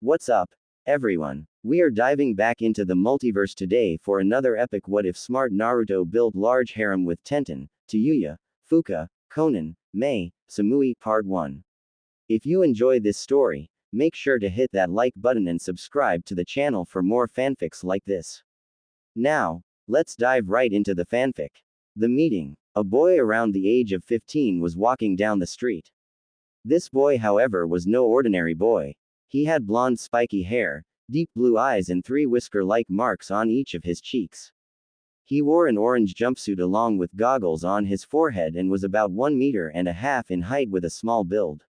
What's up, everyone? We are diving back into the multiverse today for another epic What If Smart Naruto Built Large Harem with Tenten, Tayuya, Fuka, Konan, Mei, Samui Part 1. If you enjoy this story, make sure to hit that like button and subscribe to the channel for more fanfics like this. Now, let's dive right into the fanfic. The meeting. A boy around the age of 15 was walking down the street. This boy, however, was no ordinary boy. He had blonde spiky hair, deep blue eyes and 3 whisker-like marks on each of his cheeks. He wore an orange jumpsuit along with goggles on his forehead and was about 1.5 meters in height with a small build.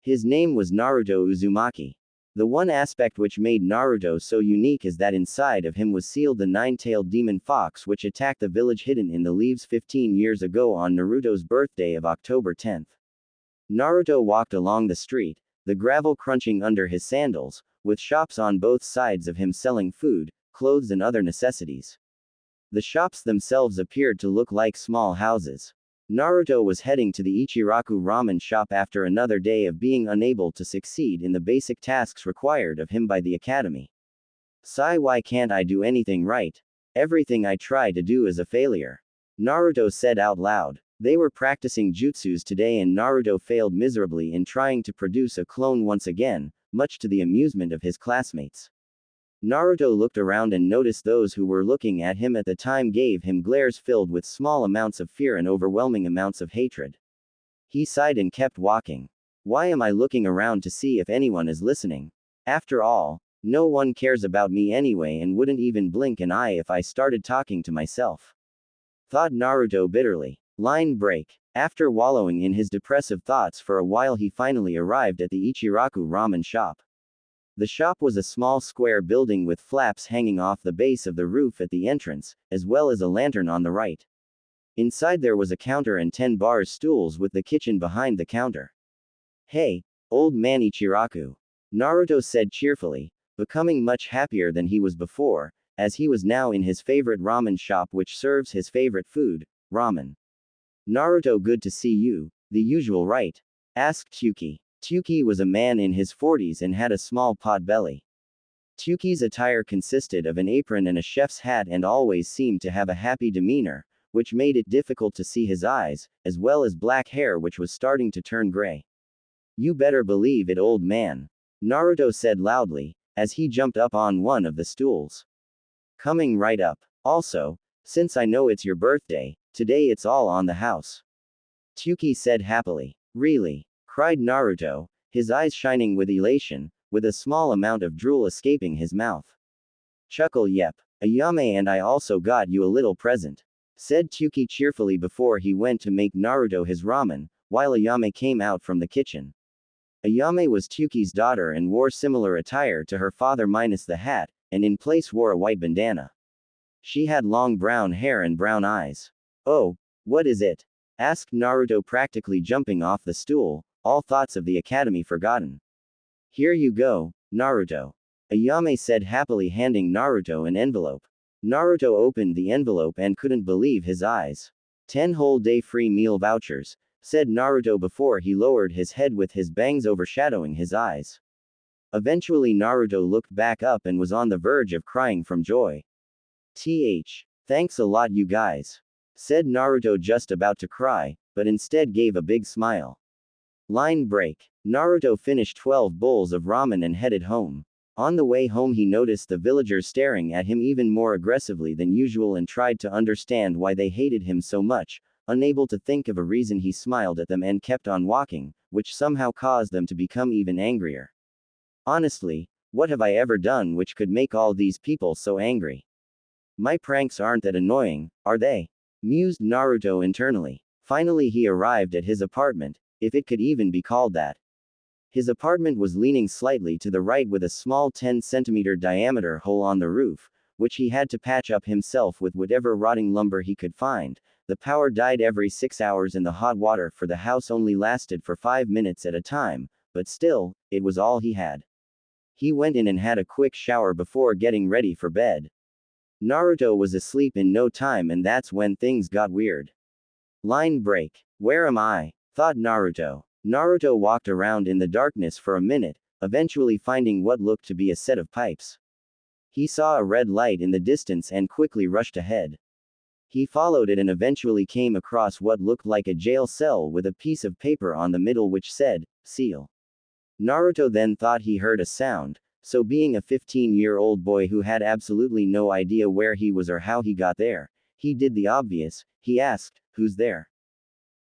His name was Naruto Uzumaki. The one aspect which made Naruto so unique is that inside of him was sealed the 9-tailed demon fox which attacked the village hidden in the leaves 15 years ago on Naruto's birthday of October 10th. Naruto walked along the street, the gravel crunching under his sandals, with shops on both sides of him selling food, clothes and other necessities. The shops themselves appeared to look like small houses. Naruto was heading to the Ichiraku ramen shop after another day of being unable to succeed in the basic tasks required of him by the academy. Sigh, why can't I do anything right? Everything I try to do is a failure. Naruto said out loud. They were practicing jutsus today and Naruto failed miserably in trying to produce a clone once again, much to the amusement of his classmates. Naruto looked around and noticed those who were looking at him at the time gave him glares filled with small amounts of fear and overwhelming amounts of hatred. He sighed and kept walking. Why am I looking around to see if anyone is listening? After all, no one cares about me anyway and wouldn't even blink an eye if I started talking to myself. Thought Naruto bitterly. Line break. After wallowing in his depressive thoughts for a while, he finally arrived at the Ichiraku ramen shop. The shop was a small square building with flaps hanging off the base of the roof at the entrance, as well as a lantern on the right. Inside there was a counter and 10 bar stools with the kitchen behind the counter. Hey, old man Ichiraku. Naruto said cheerfully, becoming much happier than he was before, as he was now in his favorite ramen shop which serves his favorite food, ramen. Naruto, good to see you, the usual right? Asked Tuki. Tuki was a man in his 40s and had a small pot belly. Tuki's attire consisted of an apron and a chef's hat and always seemed to have a happy demeanor, which made it difficult to see his eyes, as well as black hair which was starting to turn gray. You better believe it, old man. Naruto said loudly, as he jumped up on one of the stools. Coming right up. Also, since I know it's your birthday, today it's all on the house. Tuki said happily. Really? Cried Naruto, his eyes shining with elation, with a small amount of drool escaping his mouth. Chuckle, yep. Ayame and I also got you a little present, said Tuki cheerfully before he went to make Naruto his ramen, while Ayame came out from the kitchen. Ayame was Tuki's daughter and wore similar attire to her father minus the hat, and in place wore a white bandana. She had long brown hair and brown eyes. Oh, what is it? Asked Naruto, practically jumping off the stool, all thoughts of the academy forgotten. Here you go, Naruto. Ayame said happily, handing Naruto an envelope. Naruto opened the envelope and couldn't believe his eyes. 10 whole day free meal vouchers, said Naruto before he lowered his head with his bangs overshadowing his eyes. Eventually Naruto looked back up and was on the verge of crying from joy. Thanks a lot, you guys, said Naruto, just about to cry, but instead gave a big smile. Line break. Naruto finished 12 bowls of ramen and headed home. On the way home he noticed the villagers staring at him even more aggressively than usual and tried to understand why they hated him so much. Unable to think of a reason, he smiled at them and kept on walking, which somehow caused them to become even angrier. Honestly, what have I ever done which could make all these people so angry? My pranks aren't that annoying, are they? Mused Naruto internally. Finally he arrived at his apartment, if it could even be called that. His apartment was leaning slightly to the right with a small 10-centimeter diameter hole on the roof, which he had to patch up himself with whatever rotting lumber he could find. The power died every 6 hours and the hot water for the house only lasted for 5 minutes at a time, but still, it was all he had. He went in and had a quick shower before getting ready for bed. Naruto was asleep in no time and that's when things got weird. Line break. Where am I? Thought Naruto. Naruto walked around in the darkness for a minute, eventually finding what looked to be a set of pipes. He saw a red light in the distance and quickly rushed ahead. He followed it and eventually came across what looked like a jail cell with a piece of paper on the middle which said, "Seal." Naruto then thought he heard a sound, so being a 15-year-old boy who had absolutely no idea where he was or how he got there, he did the obvious. He asked, "Who's there?"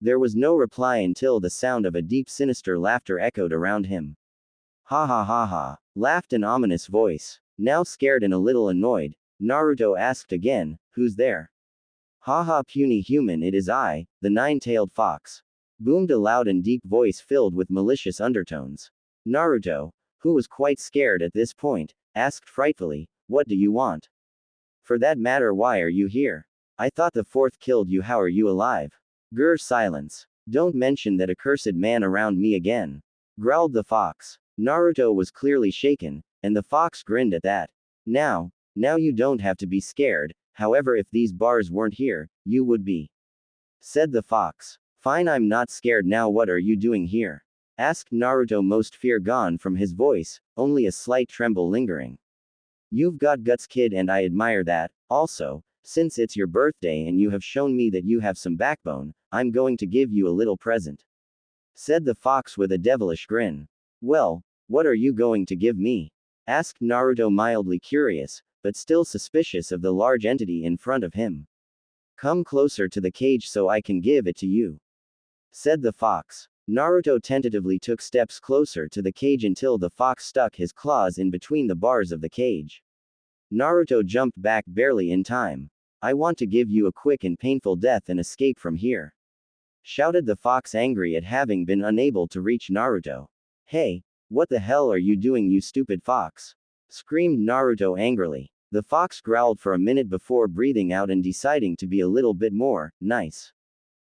There was no reply until the sound of a deep sinister laughter echoed around him. "Ha ha ha ha," laughed an ominous voice. Now scared and a little annoyed, Naruto asked again, "Who's there?" "Ha ha, puny human, it is I, the nine-tailed fox," boomed a loud and deep voice filled with malicious undertones. Naruto, who was quite scared at this point, asked frightfully, "What do you want? For that matter, why are you here? I thought the fourth killed you, how are you alive?" "Grr, silence. Don't mention that accursed man around me again," growled the fox. Naruto was clearly shaken, and the fox grinned at that. Now you don't have to be scared, however if these bars weren't here, you would be," said the fox. "Fine, I'm not scared now, what are you doing here?" asked Naruto, most fear gone from his voice, only a slight tremble lingering. "You've got guts, kid, and I admire that. Also, since it's your birthday and you have shown me that you have some backbone, I'm going to give you a little present," said the fox with a devilish grin. "Well, what are you going to give me?" asked Naruto, mildly curious, but still suspicious of the large entity in front of him. "Come closer to the cage so I can give it to you," said the fox. Naruto tentatively took steps closer to the cage until the fox stuck his claws in between the bars of the cage. Naruto jumped back barely in time. "I want to give you a quick and painful death and escape from here," shouted the fox, angry at having been unable to reach Naruto. "Hey, what the hell are you doing, you stupid fox?" screamed Naruto angrily. The fox growled for a minute before breathing out and deciding to be a little bit more nice.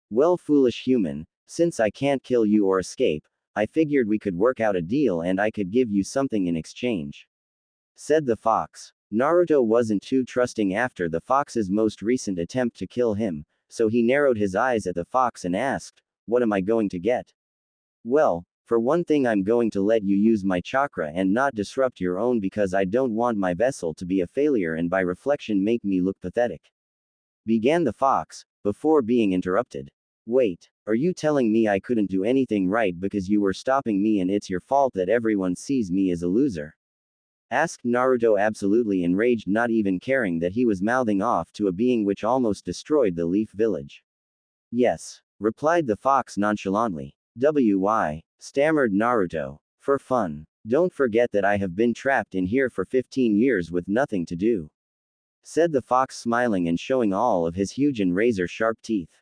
"Well, foolish human, since I can't kill you or escape, I figured we could work out a deal and I could give you something in exchange," said the fox. Naruto wasn't too trusting after the fox's most recent attempt to kill him, so he narrowed his eyes at the fox and asked, "What am I going to get?" "Well, for one thing, I'm going to let you use my chakra and not disrupt your own because I don't want my vessel to be a failure and by reflection make me look pathetic," began the fox, before being interrupted. "Wait, are you telling me I couldn't do anything right because you were stopping me and it's your fault that everyone sees me as a loser?" asked Naruto, absolutely enraged, not even caring that he was mouthing off to a being which almost destroyed the Leaf Village. "Yes," replied the fox nonchalantly. "Why?" stammered Naruto. "For fun. Don't forget that I have been trapped in here for 15 years with nothing to do," said the fox, smiling and showing all of his huge and razor-sharp teeth.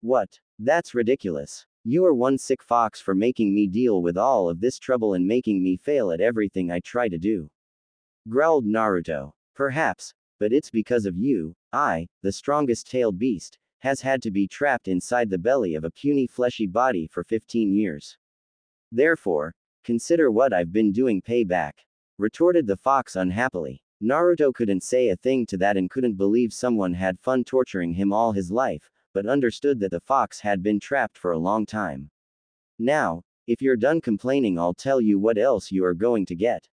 "What? That's ridiculous. You are one sick fox for making me deal with all of this trouble and making me fail at everything I try to do," growled Naruto. "Perhaps, but it's because of you, I, the strongest tailed beast, has had to be trapped inside the belly of a puny fleshy body for 15 years. Therefore, consider what I've been doing payback," retorted the fox unhappily. Naruto couldn't say a thing to that and couldn't believe someone had fun torturing him all his life, but understood that the fox had been trapped for a long time. "Now, if you're done complaining, I'll tell you what else you are going to get,"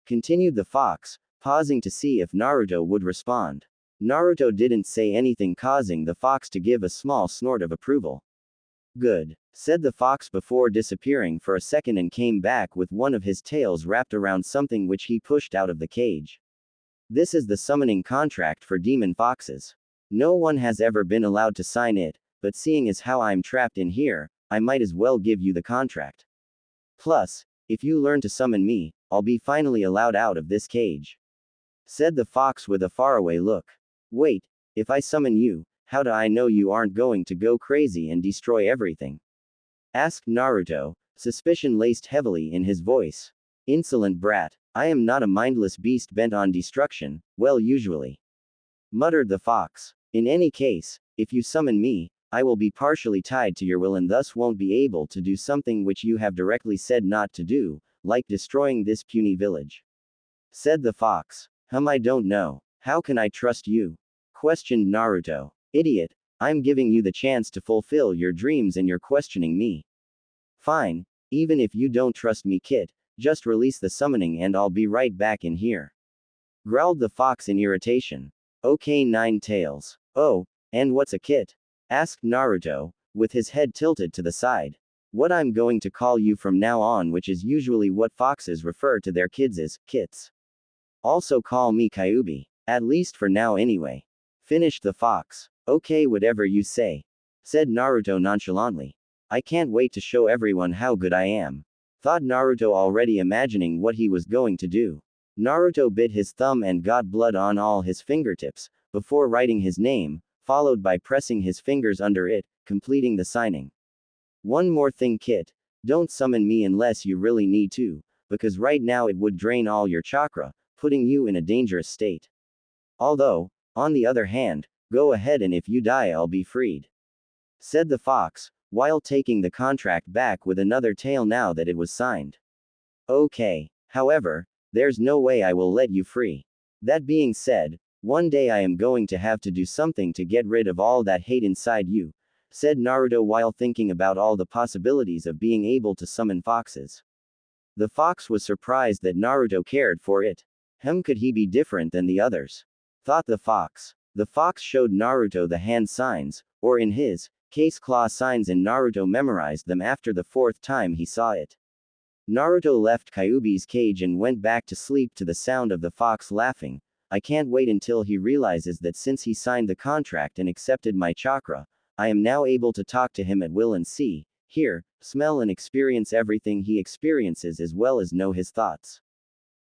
continued the fox, pausing to see if Naruto would respond. Naruto didn't say anything, causing the fox to give a small snort of approval. "Good," said the fox before disappearing for a second and came back with one of his tails wrapped around something which he pushed out of the cage. "This is the summoning contract for demon foxes. No one has ever been allowed to sign it, but seeing as how I'm trapped in here, I might as well give you the contract. Plus, if you learn to summon me, I'll be finally allowed out of this cage," said the fox with a faraway look. "Wait, if I summon you, how do I know you aren't going to go crazy and destroy everything?" asked Naruto, suspicion laced heavily in his voice. "Insolent brat, I am not a mindless beast bent on destruction, well, usually," muttered the fox. "In any case, if you summon me, I will be partially tied to your will and thus won't be able to do something which you have directly said not to do, like destroying this puny village," said the fox. I don't know. How can I trust you?" questioned Naruto. "Idiot, I'm giving you the chance to fulfill your dreams and you're questioning me." "Fine, even if you don't trust me, kid, Just release the summoning and I'll be right back in here. Growled the fox in irritation. Okay, Nine Tails. Oh, and what's a kit? Asked Naruto, with his head tilted to the side. What I'm going to call you from now on, which is usually what foxes refer to their kids as, kits. Also call me Kyuubi. At least for now anyway. Finished the fox. Okay, whatever you say. Said Naruto nonchalantly. I can't wait to show everyone how good I am. Thought Naruto, already imagining what he was going to do. Naruto bit his thumb and got blood on all his fingertips, before writing his name, followed by pressing his fingers under it, completing the signing. One more thing, Kit. Don't summon me unless you really need to, because right now it would drain all your chakra, putting you in a dangerous state. Although, on the other hand, go ahead and if you die I'll be freed. Said the fox, while taking the contract back with another tail now that it was signed. Okay. However, there's no way I will let you free. That being said, one day I am going to have to do something to get rid of all that hate inside you, said Naruto while thinking about all the possibilities of being able to summon foxes. The fox was surprised that Naruto cared for it. Could he be different than the others? Thought the fox. The fox showed Naruto the hand signs, or in his case claw signs, and Naruto memorized them after the fourth time he saw it. Naruto left Kyuubi's cage and went back to sleep to the sound of the fox laughing. I can't wait until he realizes that since he signed the contract and accepted my chakra, I am now able to talk to him at will and see, hear, smell and experience everything he experiences, as well as know his thoughts.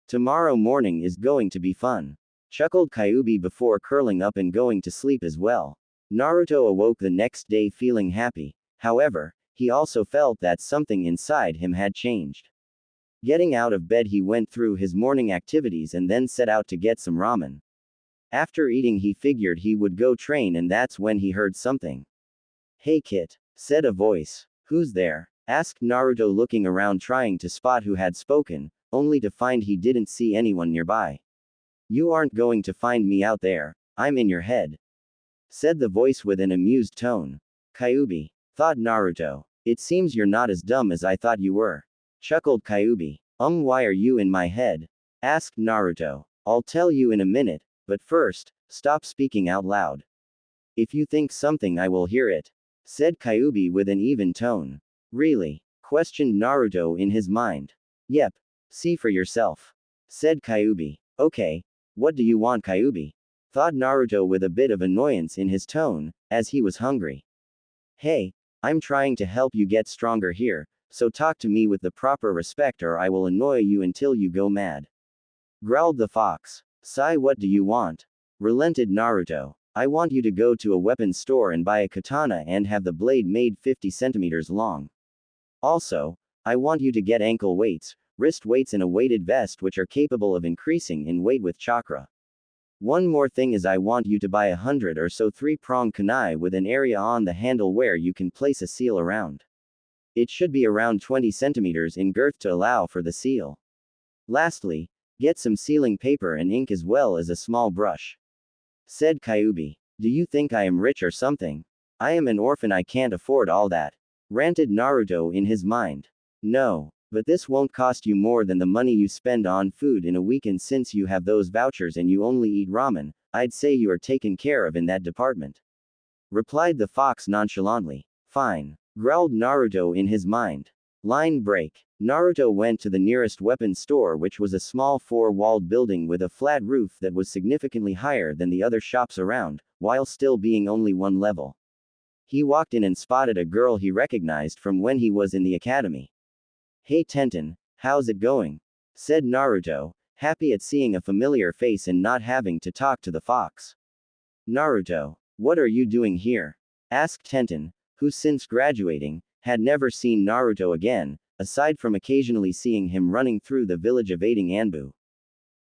Tomorrow morning is going to be fun. Chuckled Kyuubi before curling up and going to sleep as well. Naruto awoke the next day feeling happy. However, he also felt that something inside him had changed. Getting out of bed, he went through his morning activities and then set out to get some ramen. After eating, he figured he would go train, and that's when he heard something. Hey Kit, said a voice. Who's there? Asked Naruto, looking around trying to spot who had spoken, only to find he didn't see anyone nearby. You aren't going to find me out there, I'm in your head. Said the voice with an amused tone. Kyuubi, thought Naruto. It seems you're not as dumb as I thought you were. Chuckled Kyuubi. Why are you in my head? Asked Naruto. I'll tell you in a minute, but first, stop speaking out loud. If you think something, I will hear it. Said Kyuubi with an even tone. Really? Questioned Naruto in his mind. Yep. See for yourself. Said Kyuubi. Okay. What do you want, Kyuubi? Thought Naruto with a bit of annoyance in his tone, as he was hungry. Hey, I'm trying to help you get stronger here, so talk to me with the proper respect or I will annoy you until you go mad. Growled the fox. Sai, what do you want? Relented Naruto. I want you to go to a weapons store and buy a katana and have the blade made 50 centimeters long. Also, I want you to get ankle weights, wrist weights and a weighted vest which are capable of increasing in weight with chakra. One more thing is I want you to buy 100 or so 3-prong kunai with an area on the handle where you can place a seal around. It should be around 20 centimeters in girth to allow for the seal. Lastly, get some sealing paper and ink as well as a small brush. Said Kyuubi. Do you think I am rich or something? I am an orphan, I can't afford all that. Ranted Naruto in his mind. No, but this won't cost you more than the money you spend on food in a week, and since you have those vouchers and you only eat ramen, I'd say you are taken care of in that department. Replied the fox nonchalantly. Fine. Growled Naruto in his mind. Line break. Naruto went to the nearest weapons store, which was a small 4-walled building with a flat roof that was significantly higher than the other shops around, while still being only one level. He walked in and spotted a girl he recognized from when he was in the academy. Hey Tenten, how's it going? Said Naruto, happy at seeing a familiar face and not having to talk to the fox. Naruto, what are you doing here? Asked Tenten, who since graduating, had never seen Naruto again, aside from occasionally seeing him running through the village evading Anbu.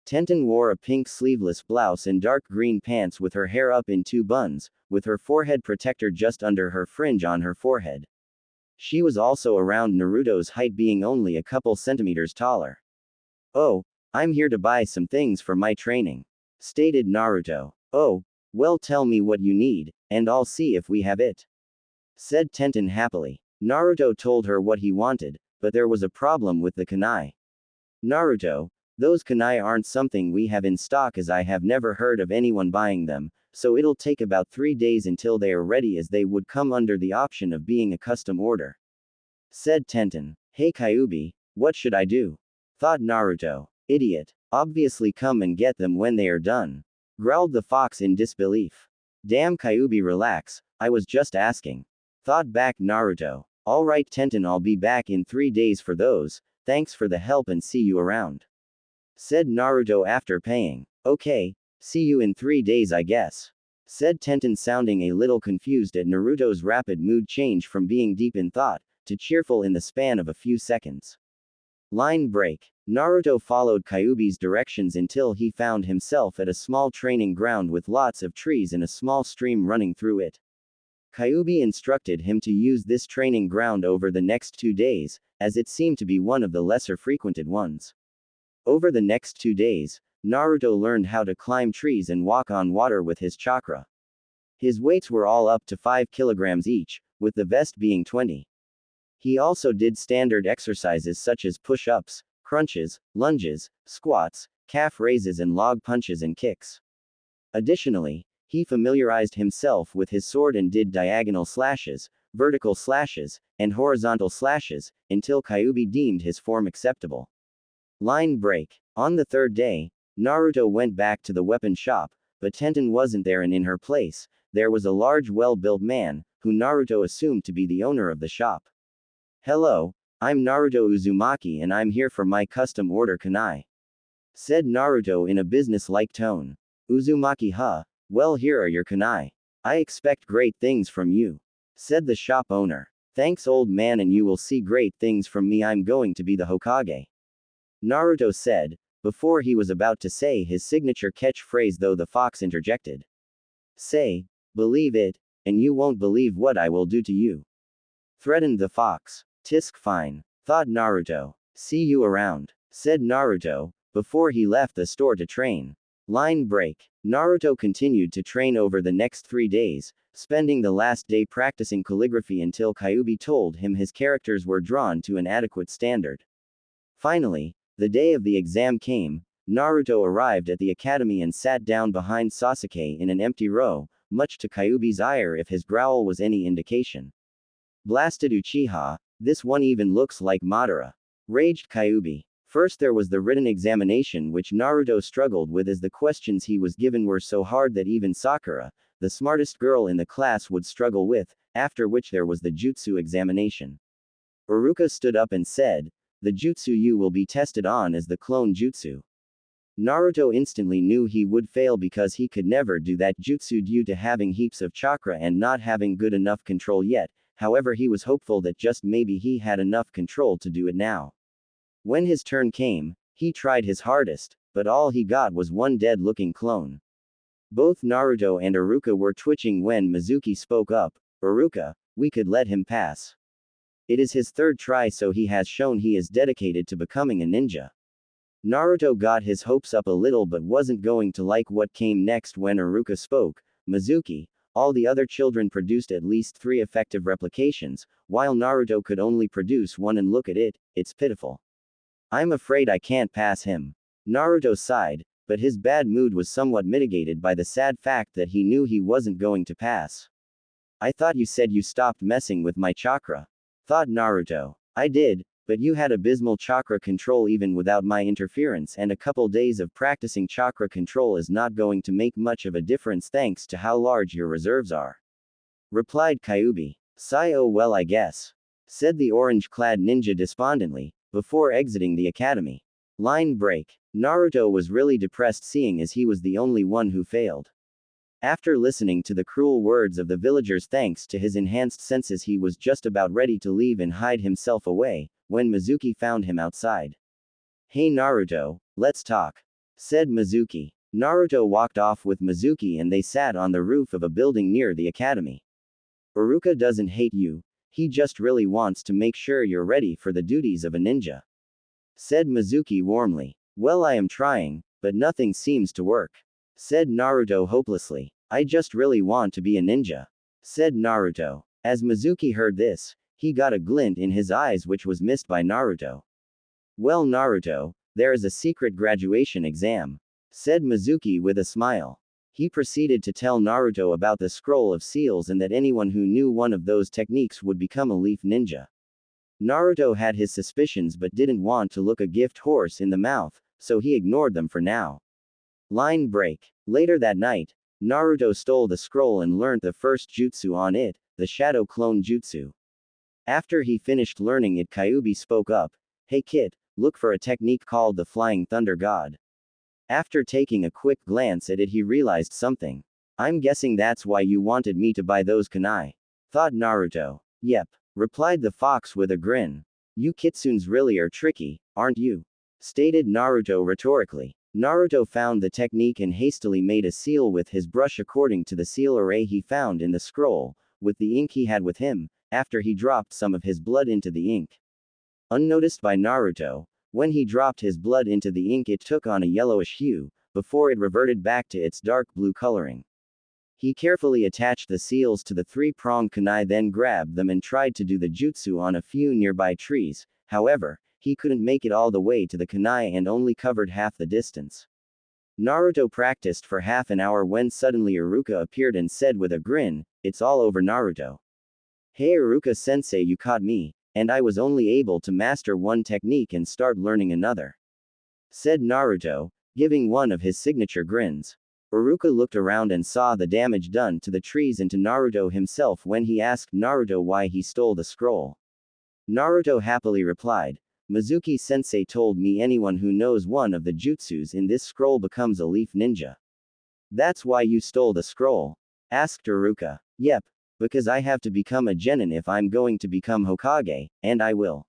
Tenten wore a pink sleeveless blouse and dark green pants with her hair up in 2 buns, with her forehead protector just under her fringe on her forehead. She was also around Naruto's height, being only a couple centimeters taller. Oh, I'm here to buy some things for my training. Stated Naruto. Oh, well, tell me what you need, and I'll see if we have it. Said Tenten happily. Naruto told her what he wanted, but there was a problem with the kunai. Naruto, those kunai aren't something we have in stock as I have never heard of anyone buying them, so it'll take about 3 days until they are ready as they would come under the option of being a custom order. Said Tenten. Hey Kyuubi, what should I do? Thought Naruto. Idiot. Obviously come and get them when they are done. Growled the fox in disbelief. Damn Kyuubi, relax, I was just asking. Thought back Naruto. Alright Tenten, I'll be back in 3 days for those, thanks for the help and see you around. Said Naruto after paying. Okay, see you in 3 days I guess. Said Tenten, sounding a little confused at Naruto's rapid mood change from being deep in thought to cheerful in the span of a few seconds. Line break. Naruto followed Kyuubi's directions until he found himself at a small training ground with lots of trees and a small stream running through it. Kyuubi instructed him to use this training ground over the next 2 days, as it seemed to be one of the lesser frequented ones. Over the next 2 days, Naruto learned how to climb trees and walk on water with his chakra. His weights were all up to 5 kilograms each, with the vest being 20. He also did standard exercises such as push-ups, crunches, lunges, squats, calf raises and log punches and kicks. Additionally, he familiarized himself with his sword and did diagonal slashes, vertical slashes, and horizontal slashes, until Kyuubi deemed his form acceptable. Line break. On the 3rd day, Naruto went back to the weapon shop, but Tenten wasn't there, and in her place, there was a large well-built man, who Naruto assumed to be the owner of the shop. Hello, I'm Naruto Uzumaki and I'm here for my custom order kunai. Said Naruto in a business-like tone. Uzumaki, huh? Well, here are your kunai. I expect great things from you. Said the shop owner. Thanks old man, and you will see great things from me. I'm going to be the Hokage. Naruto said, before he was about to say his signature catchphrase, though the fox interjected. Say, believe it, and you won't believe what I will do to you. Threatened the fox. Tisk, fine. Thought Naruto. See you around. Said Naruto, before he left the store to train. Line break. Naruto continued to train over the next 3 days, spending the last day practicing calligraphy until Kyuubi told him his characters were drawn to an adequate standard. Finally, the day of the exam came. Naruto arrived at the academy and sat down behind Sasuke in an empty row, much to Kyuubi's ire if his growl was any indication. Blasted Uchiha, this one even looks like Madara. Raged Kyuubi. First there was the written examination, which Naruto struggled with as the questions he was given were so hard that even Sakura, the smartest girl in the class, would struggle with, after which there was the jutsu examination. Iruka stood up and said, the jutsu you will be tested on is the clone jutsu. Naruto instantly knew he would fail because he could never do that jutsu due to having heaps of chakra and not having good enough control yet. However, he was hopeful that just maybe he had enough control to do it now. When his turn came, he tried his hardest, but all he got was one dead-looking clone. Both Naruto and Iruka were twitching when Mizuki spoke up. Iruka, we could let him pass. It is his 3rd try, so he has shown he is dedicated to becoming a ninja. Naruto got his hopes up a little but wasn't going to like what came next when Iruka spoke. Mizuki, all the other children produced at least 3 effective replications, while Naruto could only produce 1, and look at it, it's pitiful. I'm afraid I can't pass him. Naruto sighed, but his bad mood was somewhat mitigated by the sad fact that he knew he wasn't going to pass. I thought you said you stopped messing with my chakra. Thought Naruto. I did, but you had abysmal chakra control even without my interference, and a couple days of practicing chakra control is not going to make much of a difference thanks to how large your reserves are. Replied Kyuubi. Sigh, oh well I guess. Said the orange-clad ninja despondently, before exiting the academy. Line break. Naruto was really depressed seeing as he was the only one who failed. After listening to the cruel words of the villagers thanks to his enhanced senses, he was just about ready to leave and hide himself away, when Mizuki found him outside. Hey Naruto, let's talk. Said Mizuki. Naruto walked off with Mizuki and they sat on the roof of a building near the academy. Iruka doesn't hate you, he just really wants to make sure you're ready for the duties of a ninja. Said Mizuki warmly. Well, I am trying, but nothing seems to work. Said Naruto hopelessly. I just really want to be a ninja. Said Naruto. As Mizuki heard this, he got a glint in his eyes which was missed by Naruto. Well Naruto, There is a secret graduation exam, said Mizuki with a smile. He proceeded to tell Naruto about the scroll of seals and that anyone who knew one of those techniques would become a leaf ninja. Naruto had his suspicions but didn't want to look a gift horse in the mouth, so he ignored them for now. Line break. Later that night, Naruto stole the scroll and learned the first jutsu on it, the Shadow Clone Jutsu. After he finished learning it, Kyuubi spoke up. Hey kid, look for a technique called the Flying Thunder God. After taking a quick glance at it, he realized something. I'm guessing that's why you wanted me to buy those kunai, thought Naruto. Yep, replied the fox with a grin. You kitsunes really are tricky, aren't you? Stated Naruto rhetorically. Naruto found the technique and hastily made a seal with his brush according to the seal array he found in the scroll, with the ink he had with him, after he dropped some of his blood into the ink. Unnoticed by Naruto, when he dropped his blood into the ink it took on a yellowish hue, before it reverted back to its dark blue coloring. He carefully attached the seals to the three-pronged kunai, then grabbed them and tried to do the jutsu on a few nearby trees. However, he couldn't make it all the way to the kunai and only covered half the distance. Naruto practiced for half an hour when suddenly Iruka appeared and said with a grin, "It's all over, Naruto. Hey Iruka-sensei, you caught me, and I was only able to master one technique and start learning another," said Naruto, giving one of his signature grins. Iruka looked around and saw the damage done to the trees and to Naruto himself when he asked Naruto why he stole the scroll. Naruto happily replied, Mizuki-sensei told me anyone who knows one of the jutsus in this scroll becomes a leaf ninja. That's why you stole the scroll? Asked Iruka. Yep, because I have to become a genin if I'm going to become Hokage, and I will,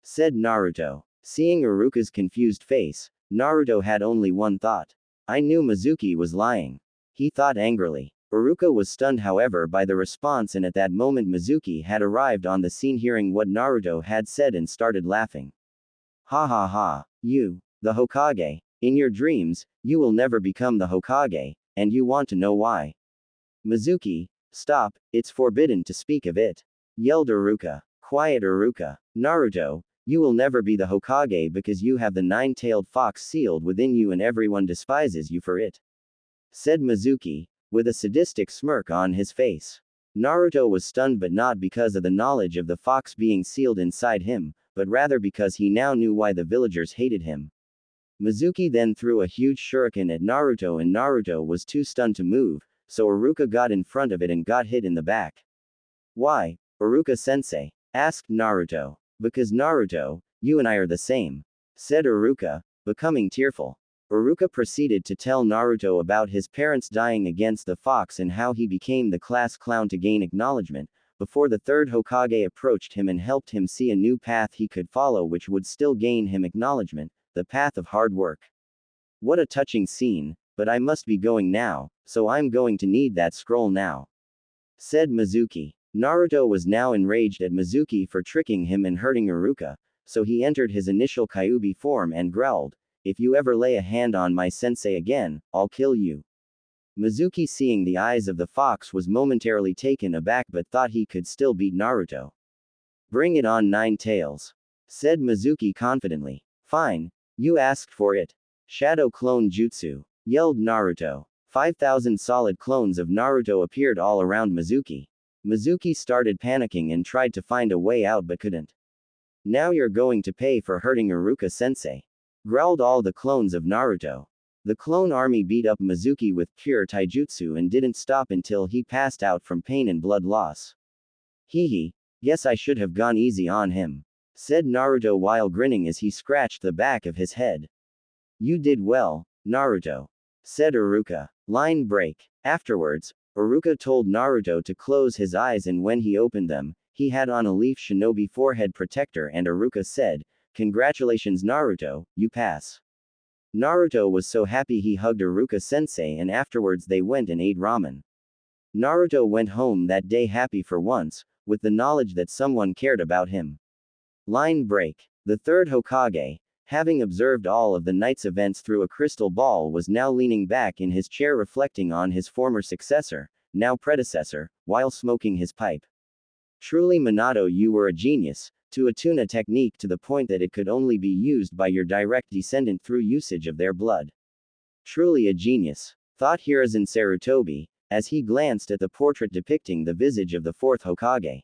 said Naruto. Seeing Iruka's confused face, Naruto had only one thought. I knew Mizuki was lying. He thought angrily. Iruka was stunned however by the response, and at that moment Mizuki had arrived on the scene hearing what Naruto had said and started laughing. Ha ha ha, you, the Hokage, in your dreams, you will never become the Hokage, and you want to know why? Mizuki, stop, it's forbidden to speak of it, yelled Iruka. Quiet Iruka. Naruto, you will never be the Hokage because you have the nine-tailed fox sealed within you and everyone despises you for it, said Mizuki, with a sadistic smirk on his face. Naruto was stunned, but not because of the knowledge of the fox being sealed inside him, but rather because he now knew why the villagers hated him. Mizuki then threw a huge shuriken at Naruto and Naruto was too stunned to move, so Iruka got in front of it and got hit in the back. Why, Iruka-sensei? Asked Naruto. Because Naruto, you and I are the same, said Iruka, becoming tearful. Iruka proceeded to tell Naruto about his parents dying against the fox and how he became the class clown to gain acknowledgement, before the third Hokage approached him and helped him see a new path he could follow which would still gain him acknowledgement, the path of hard work. What a touching scene, but I must be going now, so I'm going to need that scroll now, said Mizuki. Naruto was now enraged at Mizuki for tricking him and hurting Iruka, so he entered his initial Kyuubi form and growled, if you ever lay a hand on my sensei again, I'll kill you. Mizuki, seeing the eyes of the fox, was momentarily taken aback but thought he could still beat Naruto. Bring it on, Nine Tails, said Mizuki confidently. Fine, you asked for it. Shadow Clone Jutsu, yelled Naruto. 5,000 solid clones of Naruto appeared all around Mizuki. Mizuki started panicking and tried to find a way out but couldn't. Now you're going to pay for hurting Iruka-sensei, growled all the clones of Naruto. The clone army beat up Mizuki with pure taijutsu and didn't stop until he passed out from pain and blood loss. Hee, guess I should have gone easy on him, said Naruto while grinning as he scratched the back of his head. You did well, Naruto, said Iruka. Line break. Afterwards, Iruka told Naruto to close his eyes, and when he opened them, he had on a leaf shinobi forehead protector, and Iruka said, Congratulations Naruto, you pass. Naruto was so happy he hugged Iruka-sensei and afterwards they went and ate ramen. Naruto went home that day happy for once, with the knowledge that someone cared about him. Line break. The third Hokage, having observed all of the night's events through a crystal ball, was now leaning back in his chair reflecting on his former successor, now predecessor, while smoking his pipe. Truly Minato, you were a genius, to attune a technique to the point that it could only be used by your direct descendant through usage of their blood. Truly a genius, thought Hiruzen Sarutobi, as he glanced at the portrait depicting the visage of the fourth Hokage.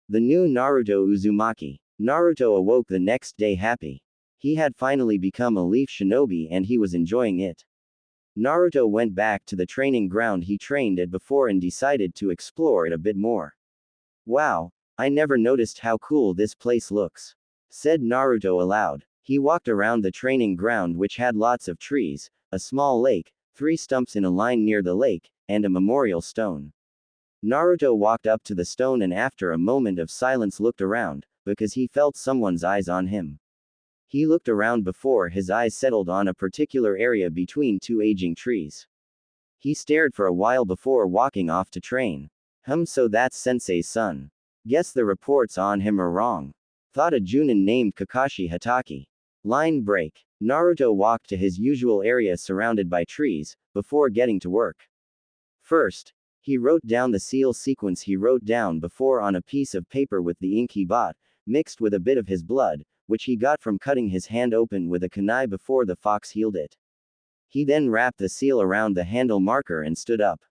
The new Naruto Uzumaki. Naruto awoke the next day happy. He had finally become a leaf shinobi and he was enjoying it. Naruto went back to the training ground he trained at before and decided to explore it a bit more. Wow, I never noticed how cool this place looks, said Naruto aloud. He walked around the training ground, which had lots of trees, a small lake, 3 stumps in a line near the lake, and a memorial stone. Naruto walked up to the stone and after a moment of silence looked around, because he felt someone's eyes on him. He looked around before his eyes settled on a particular area between 2 aging trees. He stared for a while before walking off to train. So that's Sensei's son. Guess the reports on him are wrong, thought a Junin named Kakashi Hatake. Line break. Naruto walked to his usual area surrounded by trees, before getting to work. First, he wrote down the seal sequence he wrote down before on a piece of paper with the ink he bought, mixed with a bit of his blood, which he got from cutting his hand open with a kunai before the fox healed it. He then wrapped the seal around the handle marker and stood up.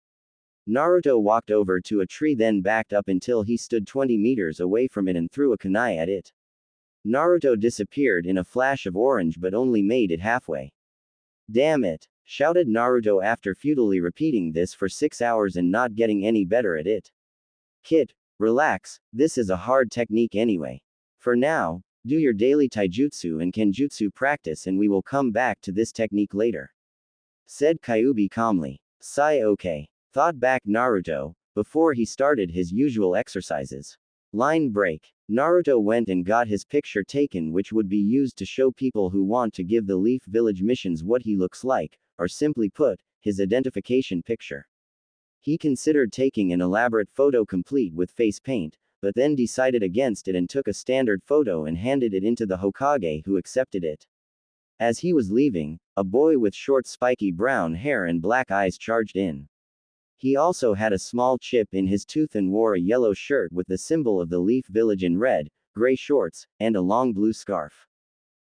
Naruto walked over to a tree, then backed up until he stood 20 meters away from it and threw a kunai at it. Naruto disappeared in a flash of orange but only made it halfway. Damn it, shouted Naruto after futilely repeating this for 6 hours and not getting any better at it. Kid, relax, this is a hard technique anyway. For now, do your daily taijutsu and kenjutsu practice and we will come back to this technique later, said Kyuubi calmly. Sigh. Okay, thought back Naruto, before he started his usual exercises. Line break. Naruto went and got his picture taken, which would be used to show people who want to give the Leaf Village missions what he looks like, or simply put, his identification picture. He considered taking an elaborate photo complete with face paint, but then decided against it and took a standard photo and handed it into the Hokage, who accepted it. As he was leaving, a boy with short spiky brown hair and black eyes charged in. He also had a small chip in his tooth and wore a yellow shirt with the symbol of the Leaf Village in red, gray shorts, and a long blue scarf.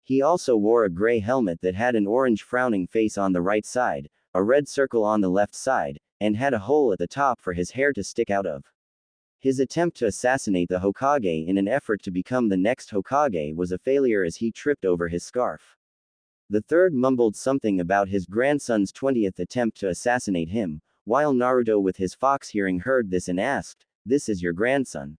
He also wore a gray helmet that had an orange frowning face on the right side, a red circle on the left side, and had a hole at the top for his hair to stick out of. His attempt to assassinate the Hokage in an effort to become the next Hokage was a failure as he tripped over his scarf. The third mumbled something about his grandson's 20th attempt to assassinate him, while Naruto with his fox hearing heard this and asked, "This is your grandson?"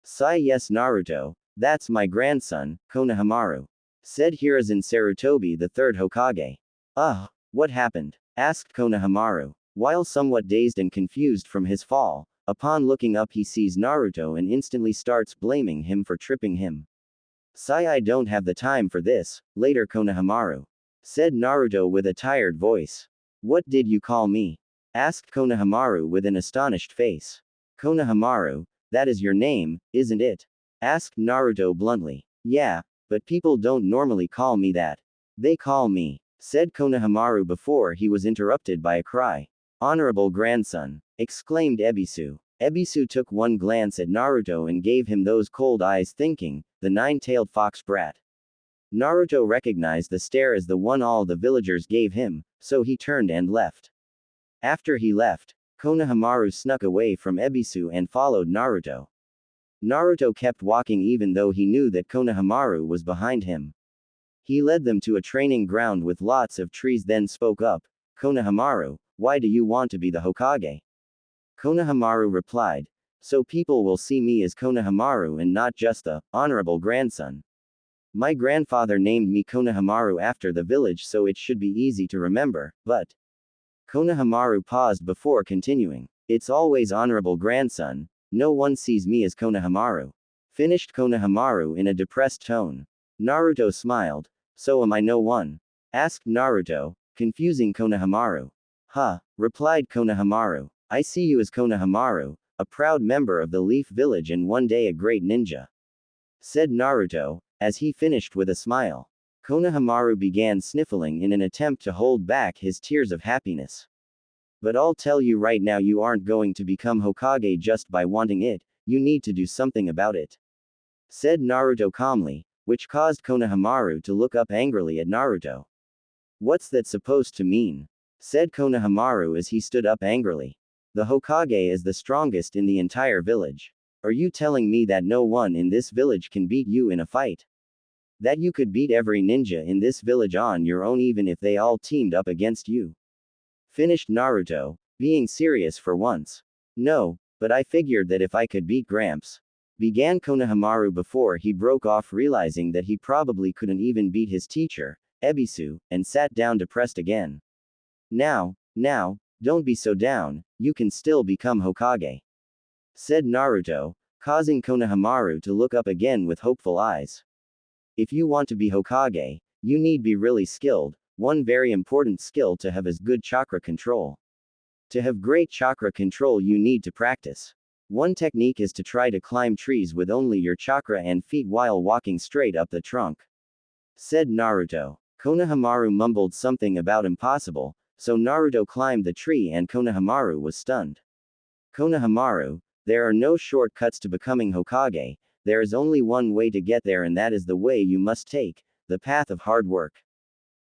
Sigh. Yes Naruto, that's my grandson, Konohamaru, said Hiruzen Sarutobi, the third Hokage. What happened? Asked Konohamaru. While somewhat dazed and confused from his fall, upon looking up he sees Naruto and instantly starts blaming him for tripping him. Sigh. I don't have the time for this, later Konohamaru, said Naruto with a tired voice. What did you call me? Asked Konohamaru with an astonished face. Konohamaru, that is your name, isn't it? Asked Naruto bluntly. Yeah, but people don't normally call me that. They call me, said Konohamaru before he was interrupted by a cry. Honorable grandson, exclaimed Ebisu. Ebisu took one glance at Naruto and gave him those cold eyes, thinking, the 9-tailed fox brat. Naruto recognized the stare as the one all the villagers gave him, so he turned and left. After he left, Konohamaru snuck away from Ebisu and followed Naruto. Naruto kept walking even though he knew that Konohamaru was behind him. He led them to a training ground with lots of trees, then spoke up. Konohamaru, why do you want to be the Hokage? Konohamaru replied, so people will see me as Konohamaru and not just the honorable grandson. My grandfather named me Konohamaru after the village, so it should be easy to remember, but... Konohamaru paused before continuing. It's always honorable grandson, no one sees me as Konohamaru. Finished Konohamaru in a depressed tone. Naruto smiled. So am I no one? Asked Naruto, confusing Konohamaru. Huh, replied Konohamaru. I see you as Konohamaru, a proud member of the Leaf Village and one day a great ninja. Said Naruto, as he finished with a smile. Konohamaru began sniffling in an attempt to hold back his tears of happiness. But I'll tell you right now, you aren't going to become Hokage just by wanting it, you need to do something about it. said Naruto calmly, which caused Konohamaru to look up angrily at Naruto. What's that supposed to mean? Said Konohamaru as he stood up angrily. The Hokage is the strongest in the entire village. Are you telling me that no one in this village can beat you in a fight? That you could beat every ninja in this village on your own even if they all teamed up against you? Finished Naruto, being serious for once. No, but I figured that if I could beat Gramps. Began Konohamaru before he broke off, realizing that he probably couldn't even beat his teacher, Ebisu, and sat down depressed again. Now, don't be so down, you can still become Hokage. Said Naruto, causing Konohamaru to look up again with hopeful eyes. If you want to be Hokage, you need be really skilled. One very important skill to have is good chakra control. To have great chakra control you need to practice. One technique is to try to climb trees with only your chakra and feet while walking straight up the trunk. Said Naruto. Konohamaru mumbled something about impossible, so Naruto climbed the tree and Konohamaru was stunned. Konohamaru, there are no shortcuts to becoming Hokage, there is only one way to get there and that is the way you must take, the path of hard work.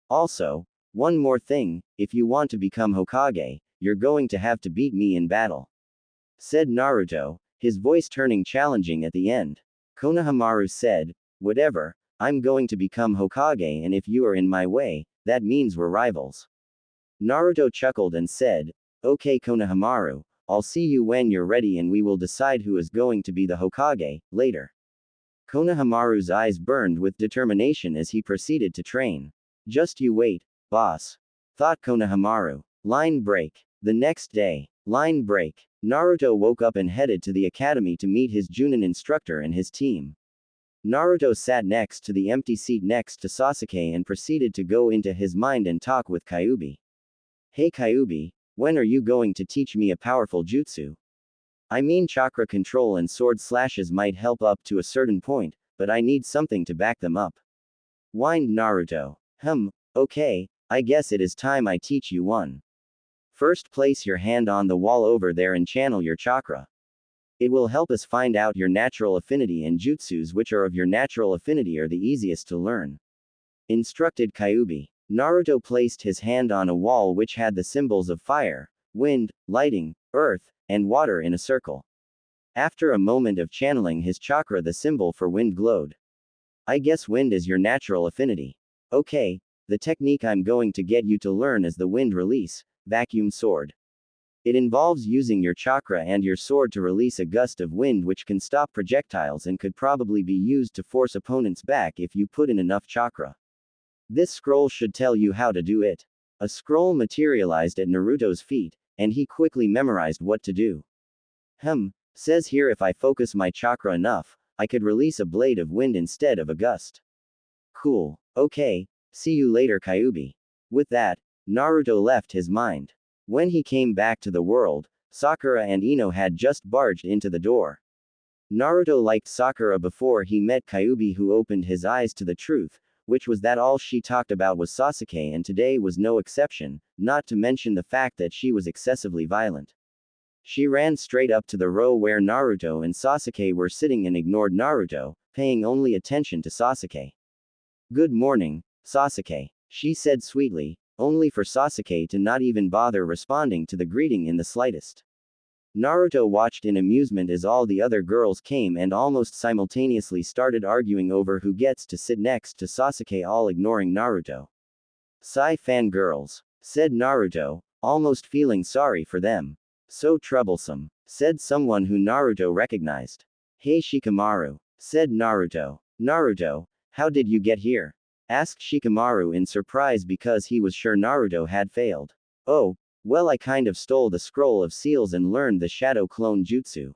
Also, one more thing, if you want to become Hokage, you're going to have to beat me in battle. Said Naruto, his voice turning challenging at the end. Konohamaru said, whatever, I'm going to become Hokage and if you are in my way, that means we're rivals. Naruto chuckled and said, okay Konohamaru, I'll see you when you're ready and we will decide who is going to be the Hokage, later. Konohamaru's eyes burned with determination as he proceeded to train. Just you wait, boss. Thought Konohamaru. Line break. The next day. Line break. Naruto woke up and headed to the academy to meet his Junin instructor and his team. Naruto sat next to the empty seat next to Sasuke and proceeded to go into his mind and talk with Kyuubi. Hey Kyuubi, when are you going to teach me a powerful jutsu? I mean chakra control and sword slashes might help up to a certain point, but I need something to back them up. Whined Naruto. Okay, I guess it is time I teach you one. First place your hand on the wall over there and channel your chakra. It will help us find out your natural affinity and jutsus which are of your natural affinity are the easiest to learn. Instructed Kyuubi. Naruto placed his hand on a wall which had the symbols of fire, wind, lighting, earth, and water in a circle. After a moment of channeling his chakra the symbol for wind glowed. I guess wind is your natural affinity. Okay, the technique I'm going to get you to learn is the wind release, vacuum sword. It involves using your chakra and your sword to release a gust of wind which can stop projectiles and could probably be used to force opponents back if you put in enough chakra. This scroll should tell you how to do it. A scroll materialized at Naruto's feet, and he quickly memorized what to do. Says here if I focus my chakra enough, I could release a blade of wind instead of a gust. Cool. Okay, see you later Kyuubi. With that, Naruto left his mind. When he came back to the world, Sakura and Ino had just barged into the door. Naruto liked Sakura before he met Kyuubi, who opened his eyes to the truth, which was that all she talked about was Sasuke, and today was no exception, not to mention the fact that she was excessively violent. She ran straight up to the row where Naruto and Sasuke were sitting and ignored Naruto, paying only attention to Sasuke. Good morning, Sasuke, she said sweetly, only for Sasuke to not even bother responding to the greeting in the slightest. Naruto watched in amusement as all the other girls came and almost simultaneously started arguing over who gets to sit next to Sasuke, all ignoring Naruto. Sigh fangirls, said Naruto, almost feeling sorry for them. So troublesome, said someone who Naruto recognized. Hey Shikamaru, said Naruto. Naruto, how did you get here? Asked Shikamaru in surprise because he was sure Naruto had failed. Oh, well I kind of stole the scroll of seals and learned the shadow clone jutsu.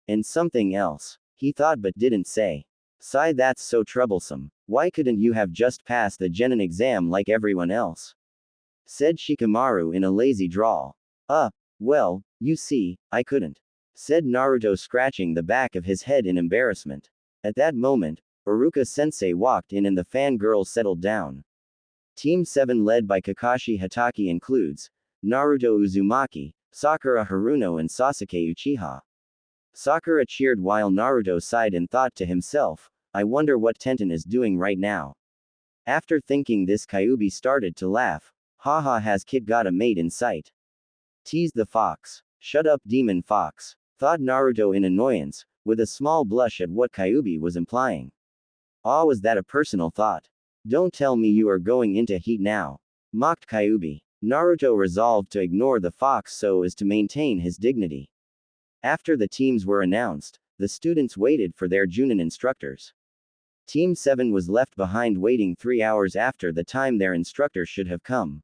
And something else, he thought but didn't say. Sigh, that's so troublesome, why couldn't you have just passed the genin exam like everyone else? Said Shikamaru in a lazy drawl. Well, you see, I couldn't. Said Naruto, scratching the back of his head in embarrassment. At that moment, Iruka-sensei walked in and the fangirls settled down. Team 7 led by Kakashi Hatake includes Naruto Uzumaki, Sakura Haruno and Sasuke Uchiha. Sakura cheered while Naruto sighed and thought to himself, I wonder what Tenten is doing right now. After thinking this, Kyuubi started to laugh. Haha, has Kit got a mate in sight? Teased the fox. Shut up, demon fox, thought Naruto in annoyance, with a small blush at what Kyuubi was implying. Ah, was that a personal thought? Don't tell me you are going into heat now, mocked Kyuubi. Naruto resolved to ignore the fox so as to maintain his dignity. After the teams were announced, the students waited for their Junin instructors. Team 7 was left behind waiting 3 hours after the time their instructor should have come.